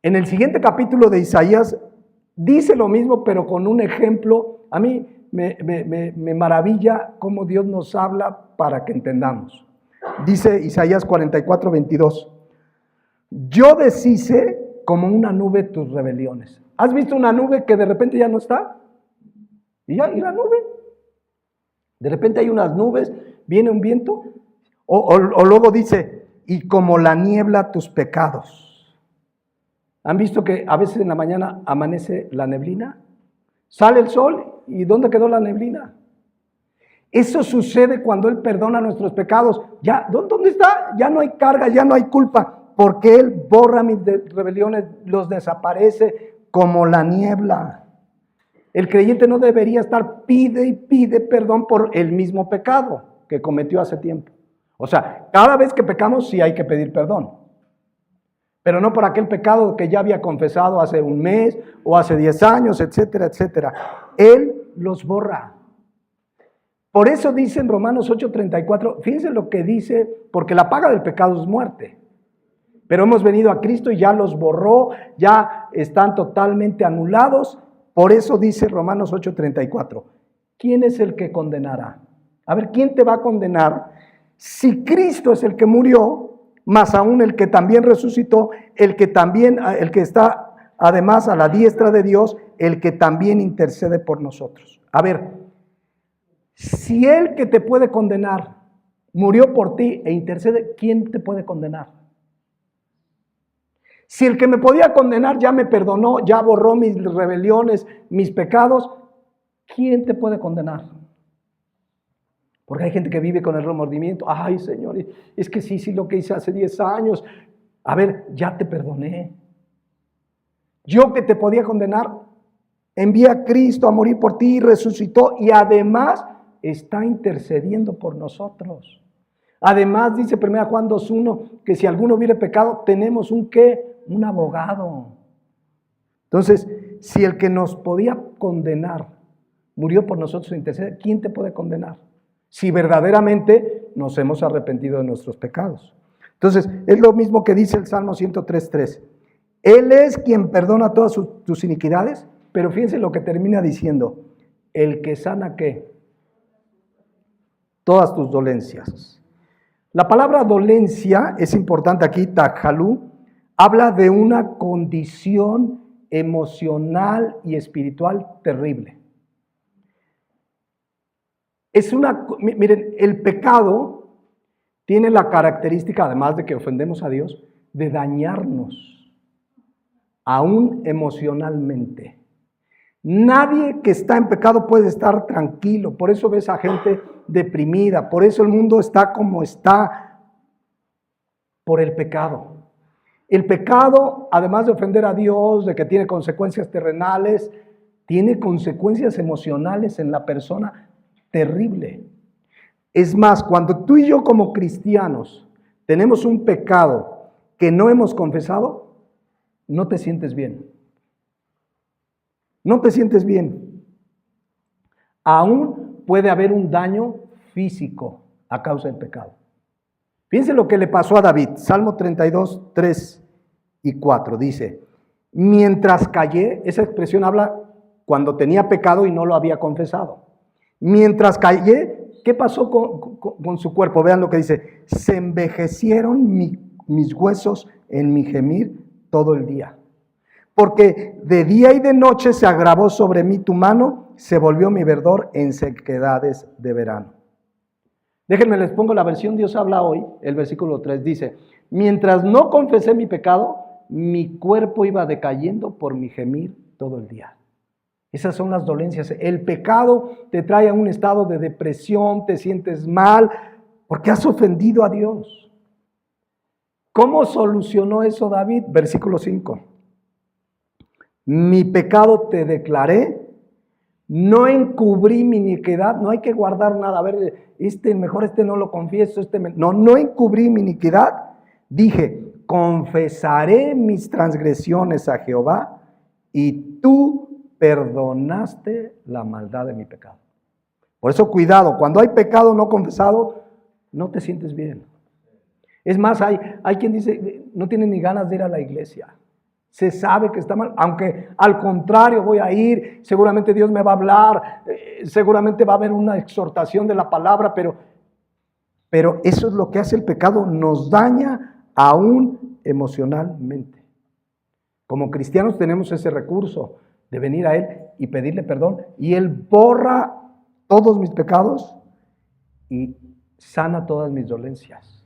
En el siguiente capítulo de Isaías dice lo mismo, pero con un ejemplo. A mí me maravilla cómo Dios nos habla para que entendamos. Dice Isaías 44:22, yo deshice como una nube tus rebeliones. ¿Has visto una nube que de repente ya no está? Y ya, y la nube. De repente hay unas nubes, viene un viento, o luego dice, y como la niebla tus pecados. ¿Han visto que a veces en la mañana amanece la neblina? Sale el sol, ¿y dónde quedó la neblina? Eso sucede cuando Él perdona nuestros pecados. Ya, ¿dónde está? Ya no hay carga, ya no hay culpa, porque Él borra mis rebeliones, los desaparece como la niebla. El creyente no debería estar pide y pide perdón por el mismo pecado que cometió hace tiempo. O sea, cada vez que pecamos sí hay que pedir perdón, pero no por aquel pecado que ya había confesado hace un mes o hace 10 años, etcétera, etcétera. Él los borra. Por eso dice en Romanos 8:34, fíjense lo que dice, porque la paga del pecado es muerte. Pero hemos venido a Cristo y ya los borró, ya están totalmente anulados. Por eso dice Romanos 8:34, ¿quién es el que condenará? A ver, ¿quién te va a condenar? Si Cristo es el que murió, más aún el que también resucitó, el que está además a la diestra de Dios, el que también intercede por nosotros. A ver, si el que te puede condenar murió por ti e intercede, ¿quién te puede condenar? Si el que me podía condenar ya me perdonó, ya borró mis rebeliones, mis pecados, ¿quién te puede condenar? Porque hay gente que vive con el remordimiento. Ay, Señor, es que sí, lo que hice hace 10 años. A ver, ya te perdoné. Yo que te podía condenar, envié a Cristo a morir por ti, resucitó y además está intercediendo por nosotros. Además dice 1 Juan 2:1 que si alguno hubiere pecado, tenemos un abogado. Entonces, si el que nos podía condenar murió por nosotros e intercede, ¿quién te puede condenar? Si verdaderamente nos hemos arrepentido de nuestros pecados. Entonces, es lo mismo que dice el Salmo 103:3. Él es quien perdona todas tus iniquidades, pero fíjense lo que termina diciendo, el que sana ¿qué? Todas tus dolencias. La palabra dolencia es importante aquí, takhalú, habla de una condición emocional y espiritual terrible. Miren, el pecado tiene la característica, además de que ofendemos a Dios, de dañarnos, aún emocionalmente. Nadie que está en pecado puede estar tranquilo, por eso ves a gente deprimida, por eso el mundo está como está, por el pecado. El pecado, además de ofender a Dios, de que tiene consecuencias terrenales, tiene consecuencias emocionales en la persona terrible. Es más, cuando tú y yo como cristianos tenemos un pecado que no hemos confesado, no te sientes bien. No te sientes bien. Aún puede haber un daño físico a causa del pecado. Fíjense lo que le pasó a David. Salmo 32, 3 y 4 dice, mientras callé, esa expresión habla cuando tenía pecado y no lo había confesado. Mientras callé, ¿qué pasó con su cuerpo? Vean lo que dice, se envejecieron mis huesos en mi gemir todo el día. Porque de día y de noche se agravó sobre mí tu mano, se volvió mi verdor en sequedades de verano. Déjenme, les pongo la versión Dios habla hoy, el versículo 3 dice, mientras no confesé mi pecado, mi cuerpo iba decayendo por mi gemir todo el día. Esas son las dolencias. El pecado te trae a un estado de depresión, te sientes mal, porque has ofendido a Dios. ¿Cómo solucionó eso David? Versículo 5. Mi pecado te declaré, no encubrí mi iniquidad, no hay que guardar nada. A ver, mejor no lo confieso, no encubrí mi iniquidad. Dije, confesaré mis transgresiones a Jehová y tú perdonaste la maldad de mi pecado. Por eso cuidado, cuando hay pecado no confesado, no te sientes bien. Es más, hay quien dice, no tiene ni ganas de ir a la iglesia. Se sabe que está mal, aunque al contrario voy a ir, seguramente Dios me va a hablar, seguramente va a haber una exhortación de la palabra, pero eso es lo que hace el pecado, nos daña aún emocionalmente. Como cristianos tenemos ese recurso, de venir a Él y pedirle perdón. Y Él borra todos mis pecados y sana todas mis dolencias.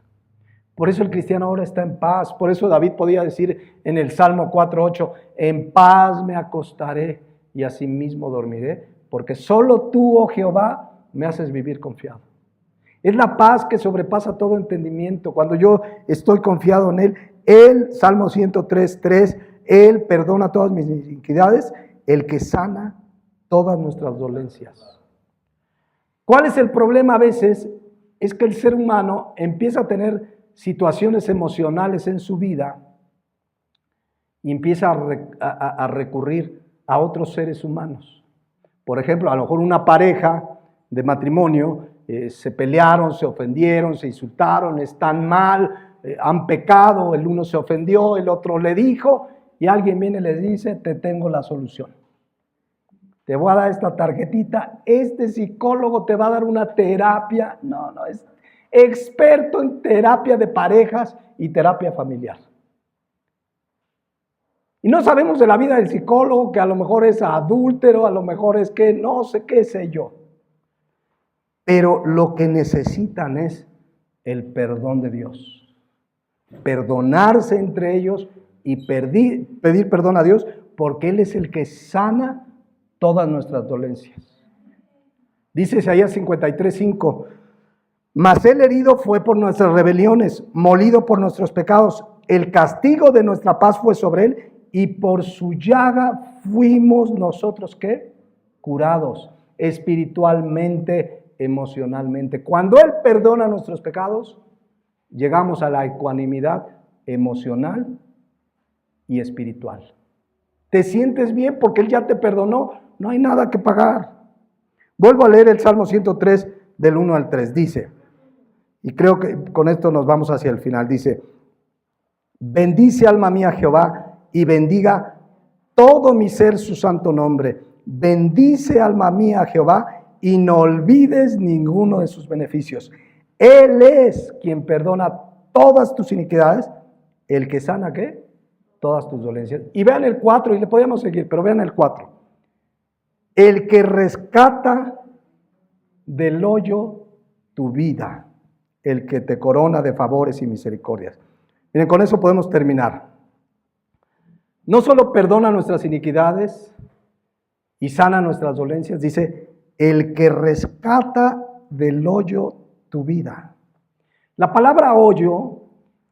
Por eso el cristiano ahora está en paz. Por eso David podía decir en el Salmo 4:8, en paz me acostaré y asimismo dormiré, porque solo tú, oh Jehová, me haces vivir confiado. Es la paz que sobrepasa todo entendimiento. Cuando yo estoy confiado en Él, Salmo 103:3, Él perdona todas mis iniquidades, el que sana todas nuestras dolencias. ¿Cuál es el problema a veces? Es que el ser humano empieza a tener situaciones emocionales en su vida y empieza a recurrir a otros seres humanos. Por ejemplo, a lo mejor una pareja de matrimonio se pelearon, se ofendieron, se insultaron, están mal, han pecado, el uno se ofendió, el otro le dijo, y alguien viene y les dice, te tengo la solución. Te voy a dar esta tarjetita, este psicólogo te va a dar una terapia, no, es experto en terapia de parejas y terapia familiar. Y no sabemos de la vida del psicólogo, que a lo mejor es adúltero, a lo mejor es que no sé qué sé yo. Pero lo que necesitan es el perdón de Dios. Perdonarse entre ellos y pedir perdón a Dios, porque Él es el que sana todas nuestras dolencias. Dice Isaías 53:5, mas Él herido fue por nuestras rebeliones, molido por nuestros pecados. El castigo de nuestra paz fue sobre Él, y por su llaga fuimos nosotros, ¿qué? Curados, espiritualmente, emocionalmente. Cuando Él perdona nuestros pecados, llegamos a la ecuanimidad emocional y espiritual. ¿Te sientes bien porque Él ya te perdonó? No hay nada que pagar. Vuelvo a leer el Salmo 103 del 1 al 3. Dice, y creo que con esto nos vamos hacia el final, dice, bendice alma mía Jehová y bendiga todo mi ser su santo nombre. Bendice alma mía Jehová y no olvides ninguno de sus beneficios. Él es quien perdona todas tus iniquidades, el que sana, ¿qué? Todas tus dolencias. Y vean el 4, y le podemos seguir, pero vean el 4. El que rescata del hoyo tu vida, el que te corona de favores y misericordias. Miren, con eso podemos terminar. No solo perdona nuestras iniquidades y sana nuestras dolencias, dice, el que rescata del hoyo tu vida. La palabra hoyo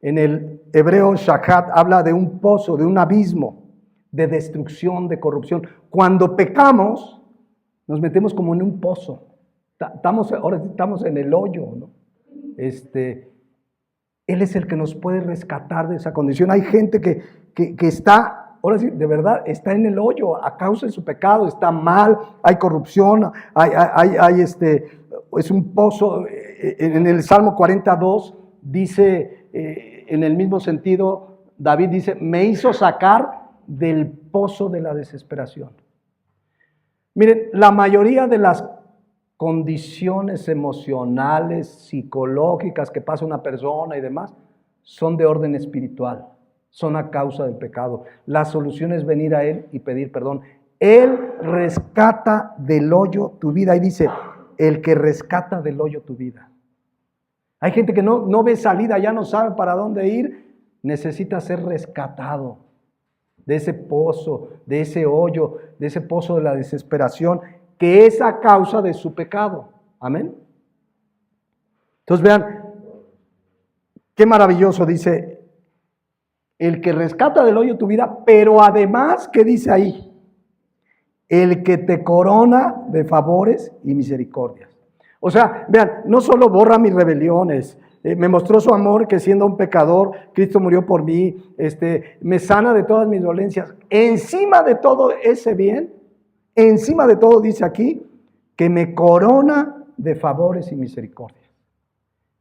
en el hebreo shahat habla de un pozo, de un abismo, de destrucción, de corrupción. Cuando pecamos, nos metemos como en un pozo. Ahora estamos en el hoyo, ¿no? Él es el que nos puede rescatar de esa condición. Hay gente que está, ahora sí, de verdad, está en el hoyo a causa de su pecado, está mal, hay corrupción, es un pozo. En el Salmo 42 dice, en el mismo sentido, David dice, me hizo sacar del pozo de la desesperación. Miren, la mayoría de las condiciones emocionales, psicológicas que pasa una persona y demás, son de orden espiritual, son a causa del pecado. La solución es venir a Él y pedir perdón. Él rescata del hoyo tu vida. Y dice, el que rescata del hoyo tu vida. Hay gente que no ve salida, ya no sabe para dónde ir, necesita ser rescatado de ese pozo, de ese hoyo, de ese pozo de la desesperación, que es a causa de su pecado. Amén. Entonces vean, qué maravilloso dice, el que rescata del hoyo tu vida, pero además, ¿qué dice ahí? El que te corona de favores y misericordias. O sea, vean, no solo borra mis rebeliones, me mostró su amor, que siendo un pecador, Cristo murió por mí, me sana de todas mis dolencias. Encima de todo ese bien, encima de todo dice aquí, que me corona de favores y misericordias.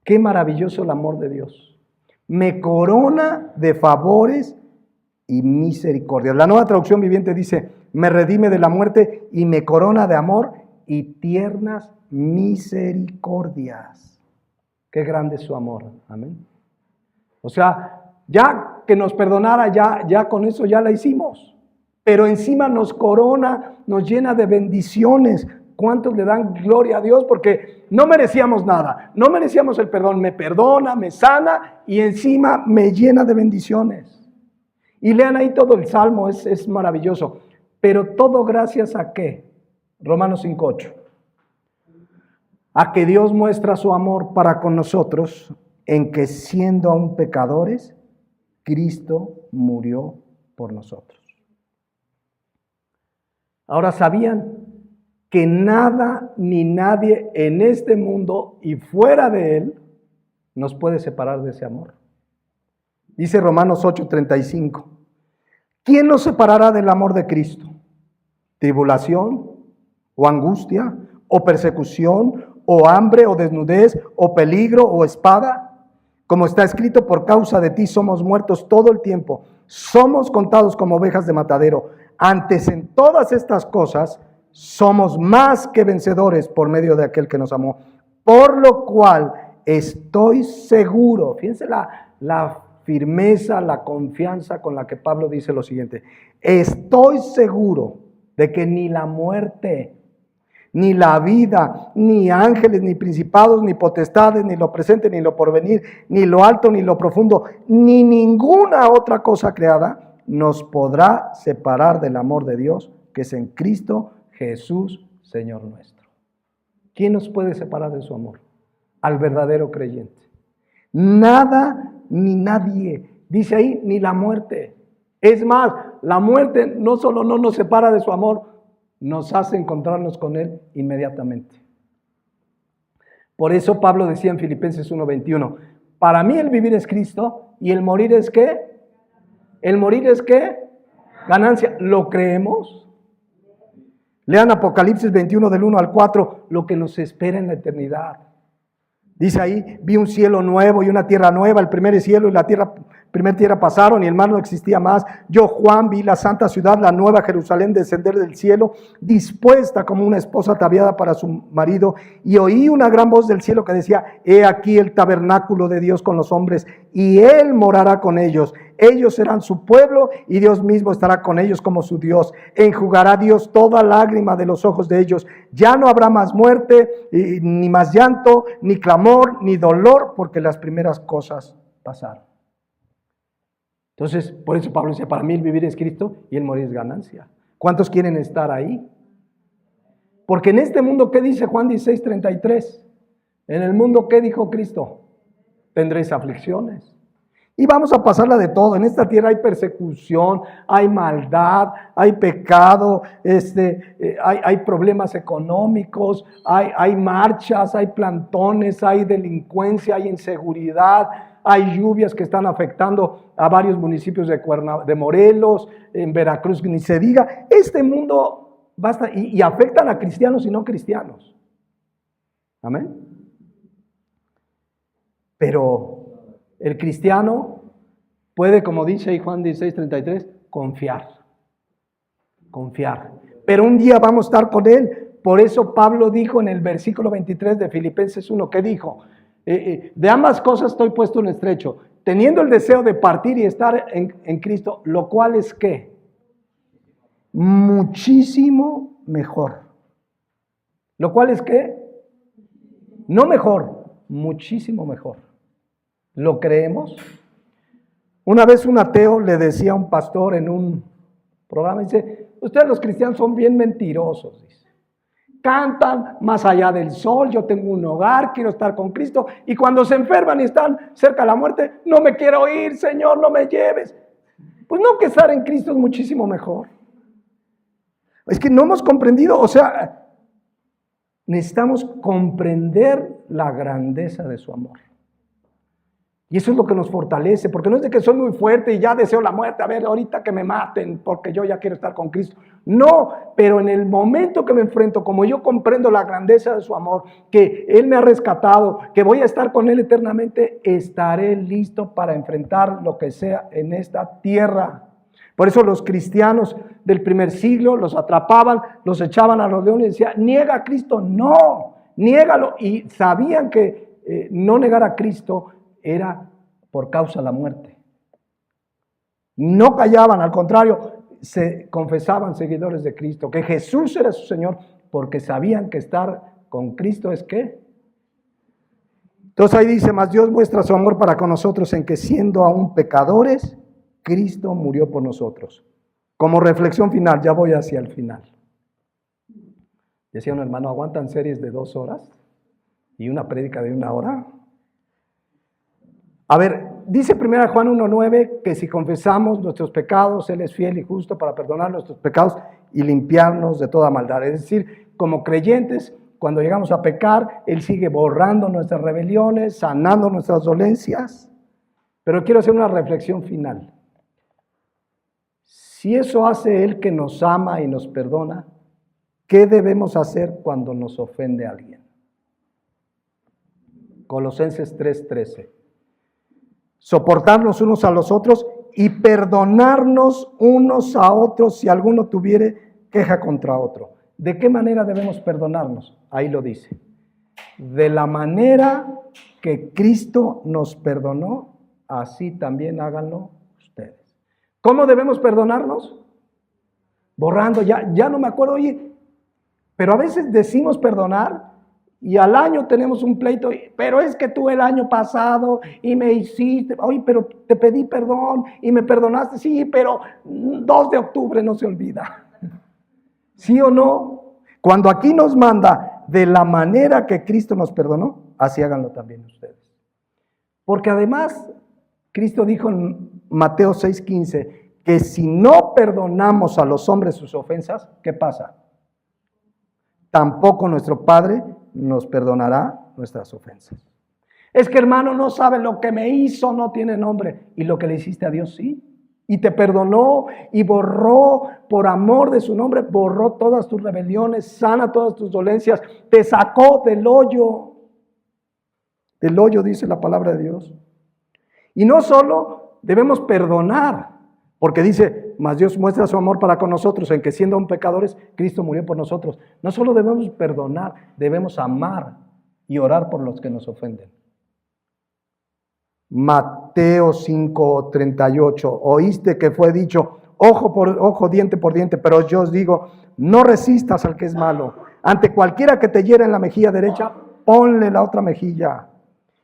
Qué maravilloso el amor de Dios. Me corona de favores y misericordias. La Nueva Traducción Viviente dice, me redime de la muerte y me corona de amor y tiernas misericordias. Qué grande es su amor. Amén. O sea, ya que nos perdonara, ya con eso ya la hicimos. pero encima nos corona, nos llena de bendiciones. ¿Cuántos le dan gloria a Dios? Porque no merecíamos nada, no merecíamos el perdón. Me perdona, me sana y encima me llena de bendiciones. Y lean ahí todo el Salmo, es maravilloso. Pero todo gracias a ¿qué? Romanos 5:8. A que Dios muestra su amor para con nosotros, en que siendo aún pecadores, Cristo murió por nosotros. Ahora, ¿sabían que nada ni nadie en este mundo y fuera de él nos puede separar de ese amor? Dice Romanos 8:35. ¿Quién nos separará del amor de Cristo? ¿Tribulación o angustia o persecución o hambre o desnudez o peligro o espada? Como está escrito, por causa de ti somos muertos todo el tiempo, somos contados como ovejas de matadero. Antes en todas estas cosas somos más que vencedores por medio de aquel que nos amó. Por lo cual estoy seguro, fíjense la firmeza, la confianza con la que Pablo dice lo siguiente: estoy seguro de que ni la muerte, ni la vida, ni ángeles, ni principados, ni potestades, ni lo presente, ni lo porvenir, ni lo alto, ni lo profundo, ni ninguna otra cosa creada nos podrá separar del amor de Dios que es en Cristo Jesús, Señor nuestro. ¿Quién nos puede separar de su amor? Al verdadero creyente. Nada ni nadie. Dice ahí, ni la muerte. Es más, la muerte no solo no nos separa de su amor, nos hace encontrarnos con Él inmediatamente. Por eso Pablo decía en Filipenses 1:21, para mí el vivir es Cristo y el morir es ¿qué? ¿El morir es qué? Ganancia. ¿Lo creemos? Lean Apocalipsis 21 del 1 al 4, lo que nos espera en la eternidad. Dice ahí, vi un cielo nuevo y una tierra nueva, el primer cielo y la primera tierra pasaron y el mar no existía más. Yo, Juan, vi la santa ciudad, la nueva Jerusalén, descender del cielo, dispuesta como una esposa ataviada para su marido. Y oí una gran voz del cielo que decía, he aquí el tabernáculo de Dios con los hombres, y Él morará con ellos. Ellos serán su pueblo y Dios mismo estará con ellos como su Dios. Enjugará Dios toda lágrima de los ojos de ellos. Ya no habrá más muerte, ni más llanto, ni clamor, ni dolor, porque las primeras cosas pasaron. Entonces, por eso Pablo dice, para mí el vivir es Cristo y el morir es ganancia. ¿Cuántos quieren estar ahí? Porque en este mundo, ¿qué dice Juan 16:33? En el mundo, ¿qué dijo Cristo? Tendréis aflicciones. Y vamos a pasarla de todo. En esta tierra hay persecución, hay maldad, hay pecado, hay problemas económicos, hay marchas, hay plantones, hay delincuencia, hay inseguridad, hay lluvias que están afectando a varios municipios de Morelos, en Veracruz, ni se diga. Este mundo basta y afectan a cristianos y no cristianos. Amén. Pero el cristiano puede, como dice ahí Juan 16:33, confiar. Pero un día vamos a estar con Él. Por eso Pablo dijo en el versículo 23 de Filipenses 1, ¿qué dijo? De ambas cosas estoy puesto en estrecho, teniendo el deseo de partir y estar en Cristo, lo cual es ¿qué? Muchísimo mejor. ¿Lo cual es qué? No mejor, muchísimo mejor. ¿Lo creemos? Una vez un ateo le decía a un pastor en un programa, dice, ustedes los cristianos son bien mentirosos, dice. Cantan más allá del sol, yo tengo un hogar, quiero estar con Cristo, y cuando se enferman y están cerca de la muerte, no me quiero ir, Señor, no me lleves. Pues no, que estar en Cristo es muchísimo mejor. Es que no hemos comprendido, o sea, necesitamos comprender la grandeza de su amor. Y eso es lo que nos fortalece, porque no es de que soy muy fuerte y ya deseo la muerte, a ver, ahorita que me maten, porque yo ya quiero estar con Cristo. No, pero en el momento que me enfrento, como yo comprendo la grandeza de su amor, que Él me ha rescatado, que voy a estar con Él eternamente, estaré listo para enfrentar lo que sea en esta tierra. Por eso los cristianos del primer siglo los atrapaban, los echaban a los leones y decían, niega a Cristo. No, niégalo. Y sabían que no negar a Cristo era por causa de la muerte. No callaban, al contrario, se confesaban seguidores de Cristo, que Jesús era su Señor, porque sabían que estar con Cristo es ¿qué? Entonces ahí dice, mas Dios muestra su amor para con nosotros en que siendo aún pecadores, Cristo murió por nosotros. Como reflexión final, ya voy hacia el final. Decía un hermano, ¿aguantan series de 2 horas y una prédica de 1 hora? A ver, dice 1 Juan 1:9 que si confesamos nuestros pecados, Él es fiel y justo para perdonar nuestros pecados y limpiarnos de toda maldad. Es decir, como creyentes, cuando llegamos a pecar, Él sigue borrando nuestras rebeliones, sanando nuestras dolencias. Pero quiero hacer una reflexión final. Si eso hace Él que nos ama y nos perdona, ¿qué debemos hacer cuando nos ofende alguien? Colosenses 3:13. Soportarnos unos a los otros y perdonarnos unos a otros si alguno tuviere queja contra otro. ¿De qué manera debemos perdonarnos? Ahí lo dice. De la manera que Cristo nos perdonó, así también háganlo ustedes. ¿Cómo debemos perdonarnos? Borrando, ya no me acuerdo, oye, pero a veces decimos perdonar y al año tenemos un pleito, pero es que tú el año pasado y me hiciste, oye, pero te pedí perdón y me perdonaste, sí, pero 2 de octubre no se olvida. ¿Sí o no? Cuando aquí nos manda de la manera que Cristo nos perdonó, así háganlo también ustedes. Porque además, Cristo dijo en Mateo 6:15, que si no perdonamos a los hombres sus ofensas, ¿qué pasa? Tampoco nuestro Padre nos perdonará nuestras ofensas. Es que hermano no sabe lo que me hizo, no tiene nombre. Y lo que le hiciste a Dios sí. Y te perdonó y borró, por amor de su nombre, borró todas tus rebeliones, sana todas tus dolencias, te sacó del hoyo. Del hoyo dice la palabra de Dios. Y no solo debemos perdonar, porque dice, mas Dios muestra su amor para con nosotros, en que siendo aún pecadores, Cristo murió por nosotros. No solo debemos perdonar, debemos amar y orar por los que nos ofenden. Mateo 5:38, oíste que fue dicho, ojo por ojo, diente por diente, pero yo os digo, no resistas al que es malo. Ante cualquiera que te hiera en la mejilla derecha, ponle la otra mejilla.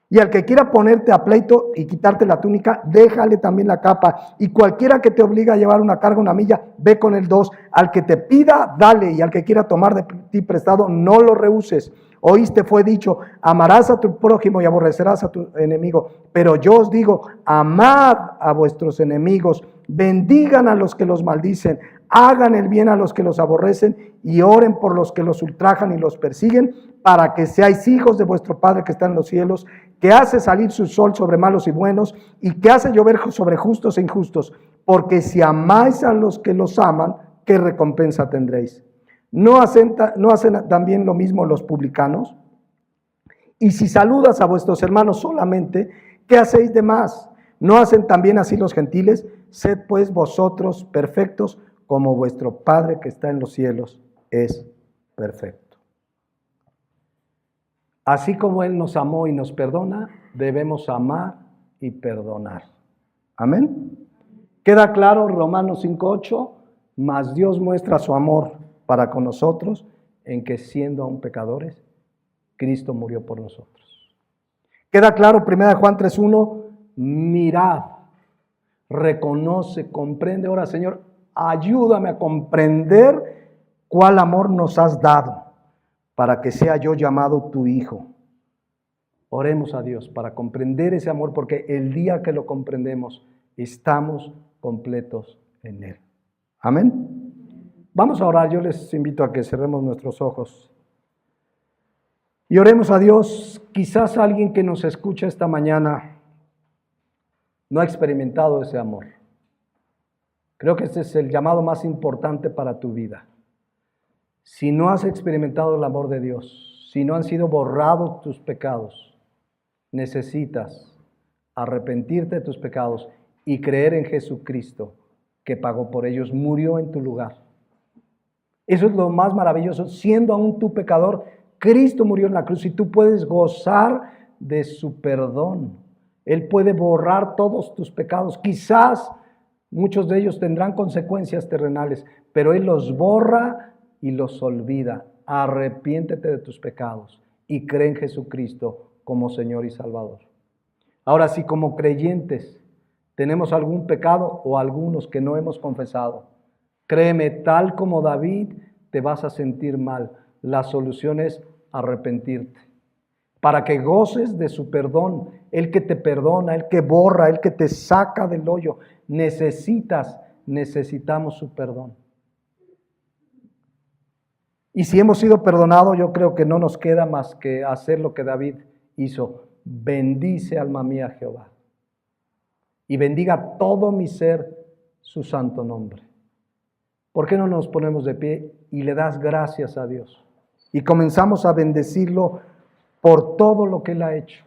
Y al que quiera ponerte a pleito y quitarte la túnica, déjale también la capa. Y cualquiera que te obliga a llevar una carga, 1 milla, ve con el 2. Al que te pida, dale. Y al que quiera tomar de ti prestado, no lo rehuses. Oíste fue dicho, amarás a tu prójimo y aborrecerás a tu enemigo. Pero yo os digo, amad a vuestros enemigos, bendigan a los que los maldicen, hagan el bien a los que los aborrecen y oren por los que los ultrajan y los persiguen, para que seáis hijos de vuestro Padre que está en los cielos, que hace salir su sol sobre malos y buenos y que hace llover sobre justos e injustos. Porque si amáis a los que los aman, ¿qué recompensa tendréis? ¿No hacen también lo mismo los publicanos? Y si saludas a vuestros hermanos solamente, ¿qué hacéis de más? ¿No hacen también así los gentiles? Sed pues vosotros perfectos, como vuestro Padre que está en los cielos es perfecto. Así como Él nos amó y nos perdona, debemos amar y perdonar. Amén. ¿Queda claro Romanos 5:8? Mas Dios muestra su amor para con nosotros en que siendo aún pecadores, Cristo murió por nosotros. ¿Queda claro 1 Juan 3:1? Mirad, reconoce, comprende. Ahora, Señor, ayúdame a comprender cuál amor nos has dado para que sea yo llamado tu hijo. Oremos a Dios para comprender ese amor, porque el día que lo comprendemos, estamos completos en Él. Amén. Vamos a orar. Yo les invito a que cerremos nuestros ojos y oremos a Dios. Quizás alguien que nos escucha esta mañana no ha experimentado ese amor. Creo que este es el llamado más importante para tu vida. Si no has experimentado el amor de Dios, si no han sido borrados tus pecados, necesitas arrepentirte de tus pecados y creer en Jesucristo, que pagó por ellos, murió en tu lugar. Eso es lo más maravilloso. Siendo aún tú pecador, Cristo murió en la cruz y tú puedes gozar de su perdón. Él puede borrar todos tus pecados. Quizás Muchos de ellos tendrán consecuencias terrenales, pero Él los borra y los olvida. Arrepiéntete de tus pecados y cree en Jesucristo como Señor y Salvador. Ahora, si como creyentes tenemos algún pecado o algunos que no hemos confesado, créeme, tal como David, te vas a sentir mal. La solución es arrepentirte, para que goces de su perdón, el que te perdona, el que borra, el que te saca del hoyo. Necesitamos su perdón. Y si hemos sido perdonados, yo creo que no nos queda más que hacer lo que David hizo. Bendice, alma mía, Jehová, y bendiga todo mi ser su santo nombre. ¿Por qué no nos ponemos de pie y le das gracias a Dios? Y comenzamos a bendecirlo por todo lo que Él ha hecho.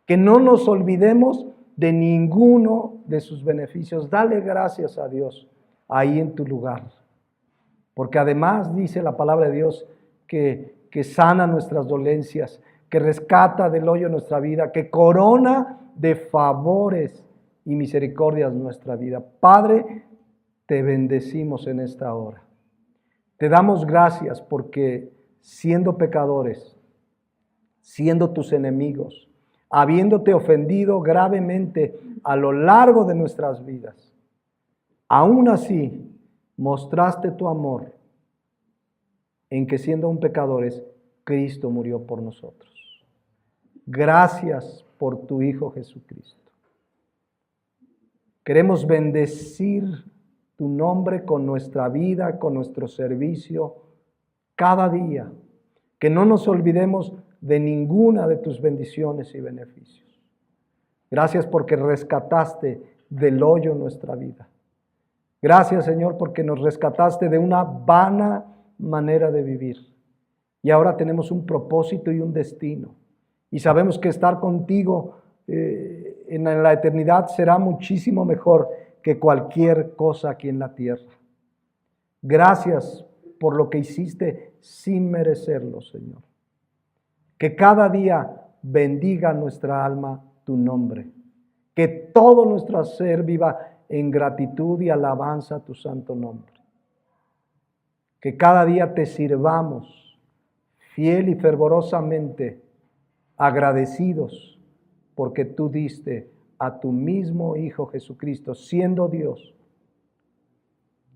Que no nos olvidemos de ninguno de sus beneficios. Dale gracias a Dios ahí en tu lugar. Porque además dice la palabra de Dios que sana nuestras dolencias, que rescata del hoyo nuestra vida, que corona de favores y misericordias nuestra vida. Padre, te bendecimos en esta hora. Te damos gracias porque siendo pecadores, siendo tus enemigos, habiéndote ofendido gravemente a lo largo de nuestras vidas, aún así mostraste tu amor en que siendo aún pecadores, Cristo murió por nosotros. Gracias por tu Hijo Jesucristo. Queremos bendecir tu nombre con nuestra vida, con nuestro servicio, cada día. Que no nos olvidemos de ninguna de tus bendiciones y beneficios. Gracias porque rescataste del hoyo nuestra vida. Gracias, Señor, porque nos rescataste de una vana manera de vivir. Y ahora tenemos un propósito y un destino. Y sabemos que estar contigo en la eternidad será muchísimo mejor que cualquier cosa aquí en la tierra. Gracias por lo que hiciste sin merecerlo, Señor. Que cada día bendiga nuestra alma tu nombre. Que todo nuestro ser viva en gratitud y alabanza a tu santo nombre. Que cada día te sirvamos fiel y fervorosamente, agradecidos porque tú diste a tu mismo Hijo Jesucristo, siendo Dios,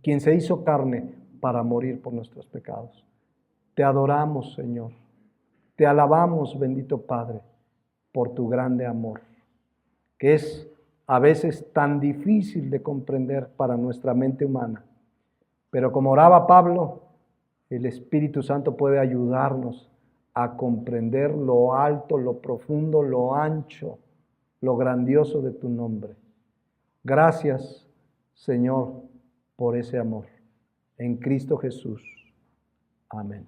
quien se hizo carne para morir por nuestros pecados. Te adoramos, Señor. Te alabamos, bendito Padre, por tu grande amor, que es a veces tan difícil de comprender para nuestra mente humana. Pero como oraba Pablo, el Espíritu Santo puede ayudarnos a comprender lo alto, lo profundo, lo ancho, lo grandioso de tu nombre. Gracias, Señor, por ese amor. En Cristo Jesús. Amén.